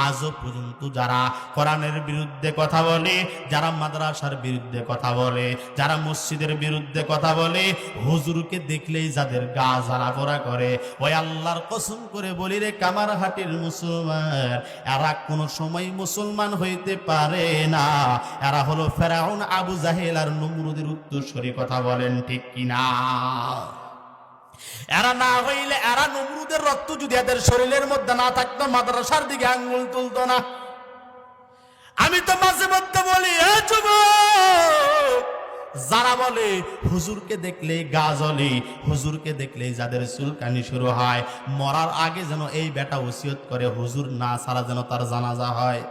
আজও পর্যন্ত যারা কোরআনের বিরুদ্ধে কথা বলে, যারা মাদ্রাসার বিরুদ্ধে কথা বলে, যারা মসজিদের বিরুদ্ধে কথা বলে, হুজুরকে দেখলেই যাদের গা জ্বালা পোড়া করে, ওই আল্লাহর কসম করে বলি রে কামারহাটির মুসলমান, এরা কোনো সময় মুসলমান হইতে পারে না। এরা হলো ফেরাউন, আবু জাহেল আর নমরুদের উত্তরসূরি। কথা বলেন ঠিক কিনা? এরা না হইলে, এরা নমরুদের রক্ত যদি এদের শরীরের মধ্যে না থাকতো, মাদ্রাসার দিকে আঙ্গুল তুলতো না। আমি তো মাঝে মধ্যে বলি, যারা বলে হুজুরকে দেখলে গা জ্বলে, হুজুরকে দেখলে যাদের চুলকানি শুরু হয়, মরার আগে যেন এই বেটা ওসিয়ত করে হুজুর না ছাড়া যেন তার জানাজা হয়,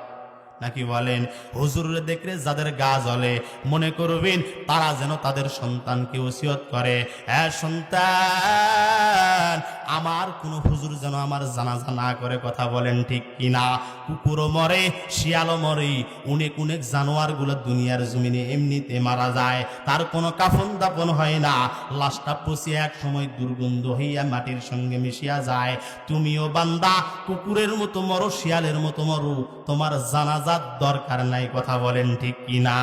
নাকি বলেন? হুজুরে দেখলে যাদের গা জ্বলে, মনে করবেন তারা যেন তাদের সন্তানকে ওসিয়ত করে, হ্যাঁ সন্তান, আমার কোন হুজুর যেন আমার জানাজা না করে। কথা বলেন ঠিক কিনা? কুকুরও মরে, শিয়ালও মরে, অনেক জানোয়ার গুলো দুনিয়ার জমিনে এমনিতে মারা যায়, তার কোনো কাফন দাপন হয় না, লাশটা পচিয়ে এক সময় দুর্গন্ধ হইয়া মাটির সঙ্গে মিশিয়া যায়। তুমিও বান্দা কুকুরের মতো মরো, শিয়ালের মতো মরো, তোমার জানাজার দরকার নাই। কথা বলেন ঠিক কিনা?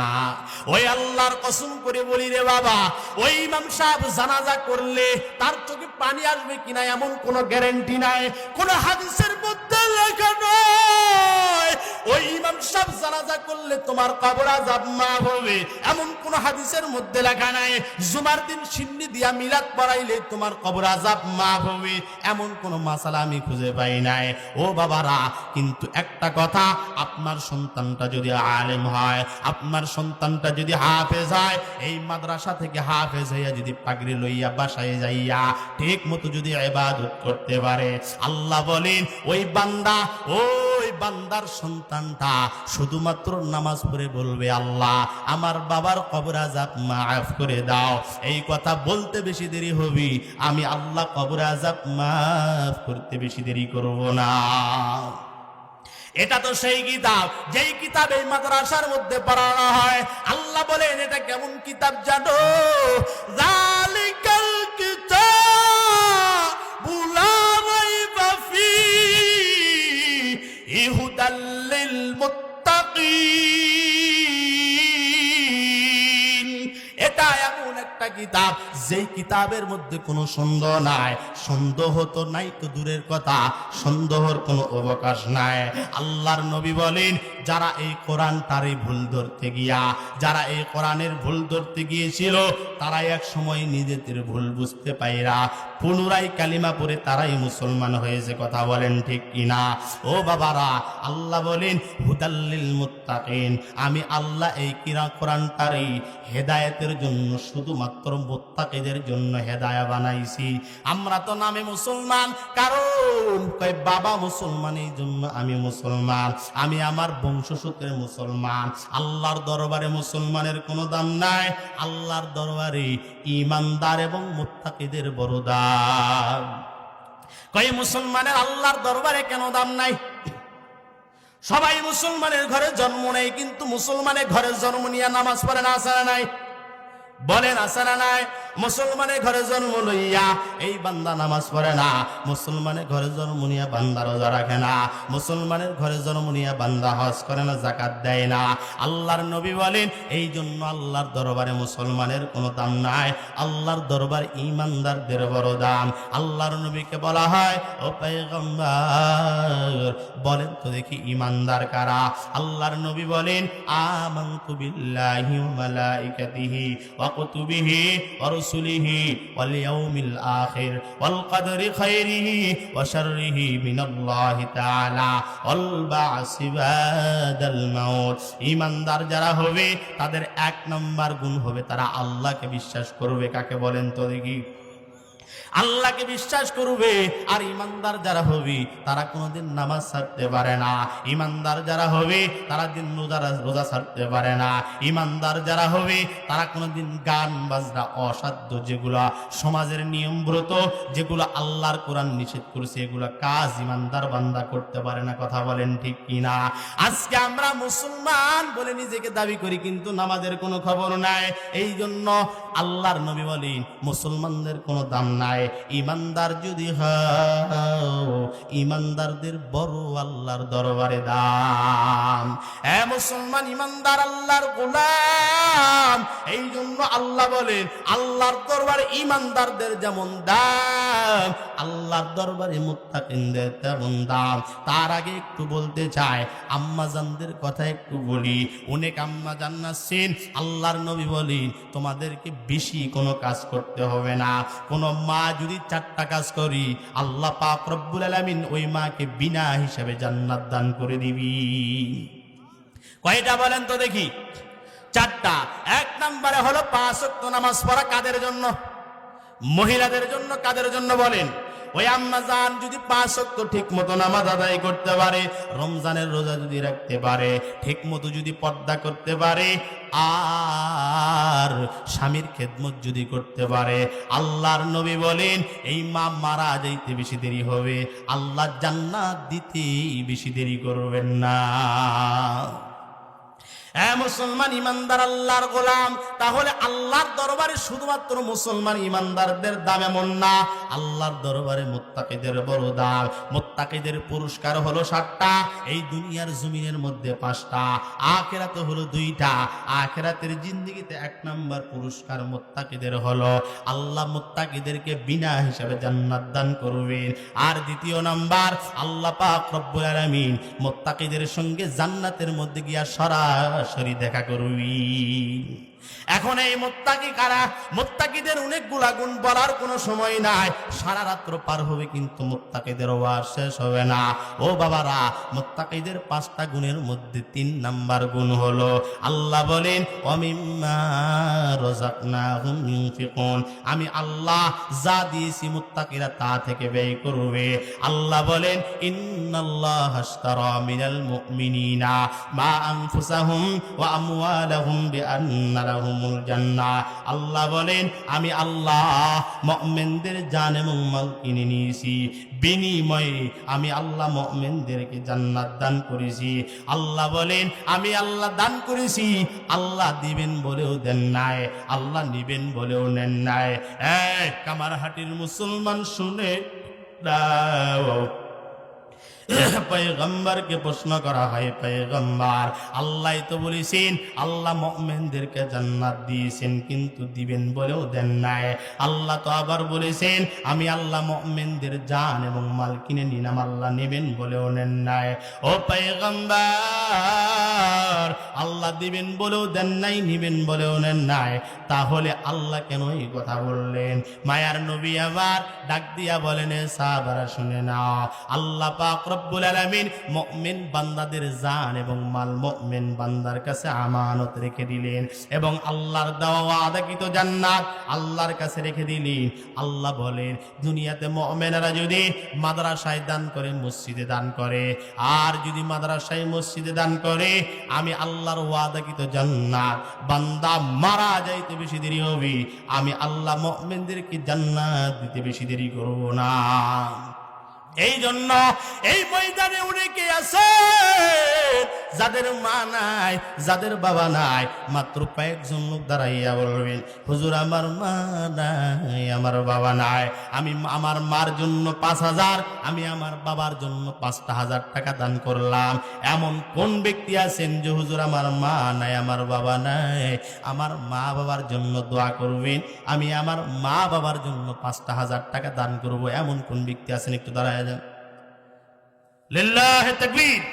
ওই আল্লাহর কসম করে বলি রে বাবা, ওই ইমাম সাহেব জানাজা করলে তার চোখে পানি আসবে কিনা এমন কোনো গ্যারান্টি নাই, কোন হাদিসের মধ্যে লেখা নয় ওই ইমাম সাহেব জানাজা করলে তোমার কবর আযাব মাফ হবে, এমন কোন হাদিসের মধ্যে লেখা নাই। জুমার দিন সিন্নি দিয়া মিলাদ পড়াইলে তোমার কবর আযাব মাফ হবে, এমন কোন মাসালা আমি খুঁজে পাই নাই। ও বাবারা, কিন্তু একটা কথা, আপনার সন্তানটা যদি আলেম হয়, আপনার সন্তানটা যদি হাফেজ হয়, এই মাদ্রাসা থেকে হাফেজ হইয়া যদি পাগড়ি লইয়া বাসায় যাইয়া ঠিক মতো যদি ইবাদত করতে পারে, আল্লাহ বলেন ওই বান্দা, ওই বান্দার সন্তানটা শুধুমাত্র নামাজ পড়ে বলবে, আল্লাহ আমার বাবার কবর আযাব মাফ করে দাও, এই কথা বলতে বেশি দেরি হবে, আমি আল্লাহ কবর আযাব মাফ করতে বেশি দেরি করব না। এটা তো সেই কিতাব, যেই কিতাব এই মাদ্রাসার মধ্যে পড়ানো হয়। আল্লাহ বলেন এটা কেমন কিতাব জানো? যালিকাল কিতাবু লা রাইবা ফীহি হুদাল লিল মুত্তাকিন। এটা এমন একটা কিতাব, যেই কিতাবের মধ্যে কোনো সন্দেহ নাই, সন্দেহ তো নাই তো দূরের কথা, সন্দেহর কোনো অবকাশ নাই। আল্লাহর নবী বলেন, যারা এই কোরআনটারে ভুল ধরতে গিয়া, যারা এই কোরআনের ভুল ধরতে গিয়েছিল, তারা এক সময় নিজেদের ভুল বুঝতে পাইরা পুনরায় কালিমা পড়ে তারাই মুসলমান হয়েছে। কথা বলেন ঠিক কিনা? ও বাবারা, আল্লাহ বলেন হুদাল্লিল মুত্তাকিন, আমি আল্লাহ এই কোরআনটারে হেদায়েতের জন্য, শুধুমাত্র মুত্তাকিদের জন্য হেদায়া বানাইছি। আমরা তো নামে মুসলমান, কারণ কয় বাবা মুসলমান, এই জন্য আমি মুসলমান, আমি আমার বংশসূত্রে মুসলমান। আল্লাহর দরবারে মুসলমানের কোনো দাম নাই, আল্লাহর দরবারে ঈমানদার এবং মুত্তাকিদের বড় দাম। কয় মুসলমানের আল্লাহর দরবারে কেন দাম নাই? সবাই মুসলমানের ঘরে জন্ম নেয়, কিন্তু মুসলমানের ঘরে জন্ম নিয়ে নামাজ পড়ে না, আসে না নাই? বলেন আসে না নাই? মুসলমানের ঘরে জন্ম লইয়া এই বান্দা নামাজ পড়ে না, মুসলমানের ঘরে জন্ম নিয়ে বান্দা রোজা রাখে না, মুসলমানের ঘরে জন্ম নিয়ে বান্দা হজ করে না, যাকাত দেয় না। আল্লাহর নবী বলেন এই জন্য আল্লাহর দরবারে মুসলমানের কোনো দাম নাই, আল্লাহর দরবার ঈমানদারদের বড় দাম। আল্লাহর নবীকে বলা হয়, ও পয়গম্বর বলেন তো দেখি ঈমানদার কারা? আল্লাহর নবী বলেন, আমানতু বিল্লাহি ওয়া মালাইকাতিহি ওয়া কুতুবিহি ওয়া রুসুলিহি ওয়াল ইয়াউমিল আখির ওয়াল কদরি খাইরিহি ওয়া শাররিহি মিনাল্লাহি তাআলা ওয়াল বা'সি বাদাল মাউত। ঈমানদার যারা হবে তাদের এক নম্বর গুণ হবে তারা আল্লাহকে বিশ্বাস করবে। কাকে বলেন তো দেখি? আল্লাহকে বিশ্বাস করবে। আর ইমানদার যারা হবে তারা কোনোদিন নামাজ ছাড়তে পারে না, ইমানদার যারা হবে তারা দিন রোজা ছাড়তে পারে না, ইমানদার যারা হবে তারা কোনোদিন গান বাজনা অসাধ্য যেগুলা সমাজের নিয়ম ব্রত যেগুলো আল্লাহর কোরআন নিষেধ করেছে এগুলা কাজ ইমানদার বান্দা করতে পারে না। কথা বলেন ঠিক কিনা? আজকে আমরা মুসলমান বলে নিজেকে দাবি করি, কিন্তু নামাজের কোনো খবর নাই। এই জন্য আল্লাহর নবী বলেন মুসলমানদের কোনো দাম নাই। ইমানদার যদি হও ইমানদারদের বড় আল্লাহর দরবারে দাম। এ মুসলমান ইমানদার আল্লাহর গোলাম। এই জন্য আল্লাহ বলেন আল্লাহর দরবারে ইমানদারদের যেমন দাম আল্লাহর দরবারে মুত্তাকিনদের তেমন দাম। তার আগে একটু বলতে চাই, আম্মাজানদের কথা একটু বলি। অনেক আম্মাজান আছেন, আল্লাহর নবী বলেন তোমাদেরকে বেশি কোনো কাজ করতে হবে না। কোনো মা যদি 4টা কাজ করি আল্লাহ পাক রব্বুল আলামিন ওই মাকে বিনা হিসাবে জান্নাত দান করে দিবি। কয়টা বলেন তো দেখি? 4টা। 1 নম্বরে হলো 5 ওয়াক্ত নামাজ পড়া। কাদের জন্য? মহিলাদের জন্য। কাদের জন্য বলেন? ওই আম্মাজান যদি 5 ওয়াক্ত ঠিক মতো নামাজ আদায় করতে পারে, রমজানের রোজা যদি রাখতে পারে, ঠিক মতো যদি পর্দা করতে পারে, আর স্বামীর খেদমত যদি করতে পারে, আল্লাহর নবী বলেন এই মা মারা যাইতে বেশি দেরি হবে, আল্লাহ জান্নাত দিতে বেশি দেরি করবেন না। মুসলমান ইমানদার আল্লাহর গোলাম। তাহলে আল্লাহর দরবারে শুধুমাত্র মুসলমান ইমানদারদের দাম এমন না, আল্লাহর দরবারে মুত্তাকিদের বড় দাম। মুত্তাকিদের পুরস্কার হলো 7টা, এই দুনিয়ার জমিনের মধ্যে 5টা, আখিরাতে হলো 2টা। আখিরাতের জিন্দেগিতে 1 নম্বর পুরস্কার মুত্তাকিদের হলো আল্লাহ মুত্তাকিদেরকে বিনা হিসাবে জান্নাত দান করবেন। আর 2য় নাম্বার আল্লাহ পাক রব্বুল আলামিন মুত্তাকিদের সঙ্গে জান্নাতের মধ্যে গিয়া সরাসরি দেখা করবি। এখন এই মুত্তাকি কারা? মুত্তাকিদের অনেকগুলা গুণ বলার কোনো সময় নাই, সারা রাত্র পার হবে কিন্তু মুত্তাকিদের ওয়াজ শেষ হবে না। ও বাবারা, মুত্তাকিদের 5টা গুণের মধ্যে 3 নাম্বার গুণ হলো আল্লাহ বলেন ওয়ামিম্মা রাযাকনাহুম ইউনফিকুন। আমি আল্লাহ যা দিয়েছি মুত্তাকিরা তা থেকে ব্যয় করবে। আল্লাহ বলেন ইন্নাল্লাহা আশতারা মিনাল মুমিনিনা মা আনফুসাহুম ওয়া আমওয়ালাহুম বিআন্না লাহুমুল জান্নাহ। আল্লাহ বলেন আমি আল্লাহ মুমিনদের জান এবং মাল কিনে নিয়েছি, বিনিময়ে আমি আল্লাহ মুমিনদেরকে জান্নাত দান করেছি। আল্লাহ বলেন আমি আল্লাহ দান করেছি, আল্লাহ দিবেন বলেও দেন নাই, আল্লাহ নিবেন বলেও নেন নাই। কামারহাটির মুসলমান শুনে দাও। পয়গম্বরকে প্রশ্ন করা হয়, পয়গম্বর আল্লাহ তো বলেছেন আল্লাহ মুমিনদেরকে জান্নাত দিয়েছেন কিন্তু দিবেন বলেও দেন নাই। আল্লাহ তো আবার বলেছেন আমি আল্লাহ মুমিনদের জান এবং মাল কিনে নিলাম, আল্লাহ নেবেন বলেও নেন নাই। ও পয়গম্বর আল্লাহ দিবেন বলেও দেন নাই, নিবেন বলেও নেন নাই, তাহলে আল্লাহ কেন এই কথা বললেন? মায়ার নবী আবার ডাক দিয়া বলেন সাহাবারা শুনে নাও, আল্লাহ পাক রব্বুল আলামিন মুমিন বান্দাদের জান এবং মাল মুমিন বান্দার কাছে আমানত রেখে দিলেন এবং আল্লাহর দেওয়া ওয়াদাকৃত জান্নাত আল্লাহর কাছে রেখে দিলেন। আল্লাহ বলেন দুনিয়াতে মুমিনেরা যদি মাদ্রাসায় দান করে, মসজিদে দান করে, আর যদি মাদ্রাসায় মসজিদে দান করে, আমি আল্লাহর ওয়াদাকৃত জান্নাত, বান্দা মারা যাইতে বেশি দেরি হবে, আমি আল্লাহ মুমিনদেরকে জান্নাত দিতে বেশি দেরি করব না। এই জন্য এই ময়দানে অনেকে আছে যাদের মা নাই, যাদের বাবা নাই, মাত্র কয়েকজন লোক দাঁড়াইয়া বলবেন হুজুর আমার মা নাই, আমার বাবা নাই, আমি আমার মার জন্য 5,000, আমি আমার বাবার জন্য 5,000 টাকা দান করলাম। এমন কোন ব্যক্তি আছেন যে হুজুর আমার মা নাই, আমার বাবা নাই, আমার মা বাবার জন্য দোয়া করবেন, আমি আমার মা বাবার জন্য 5,000 টাকা দান করব, এমন কোন ব্যক্তি আছেন? একটু দাঁড়ায় যান। লিল্লাহি তাকবীর।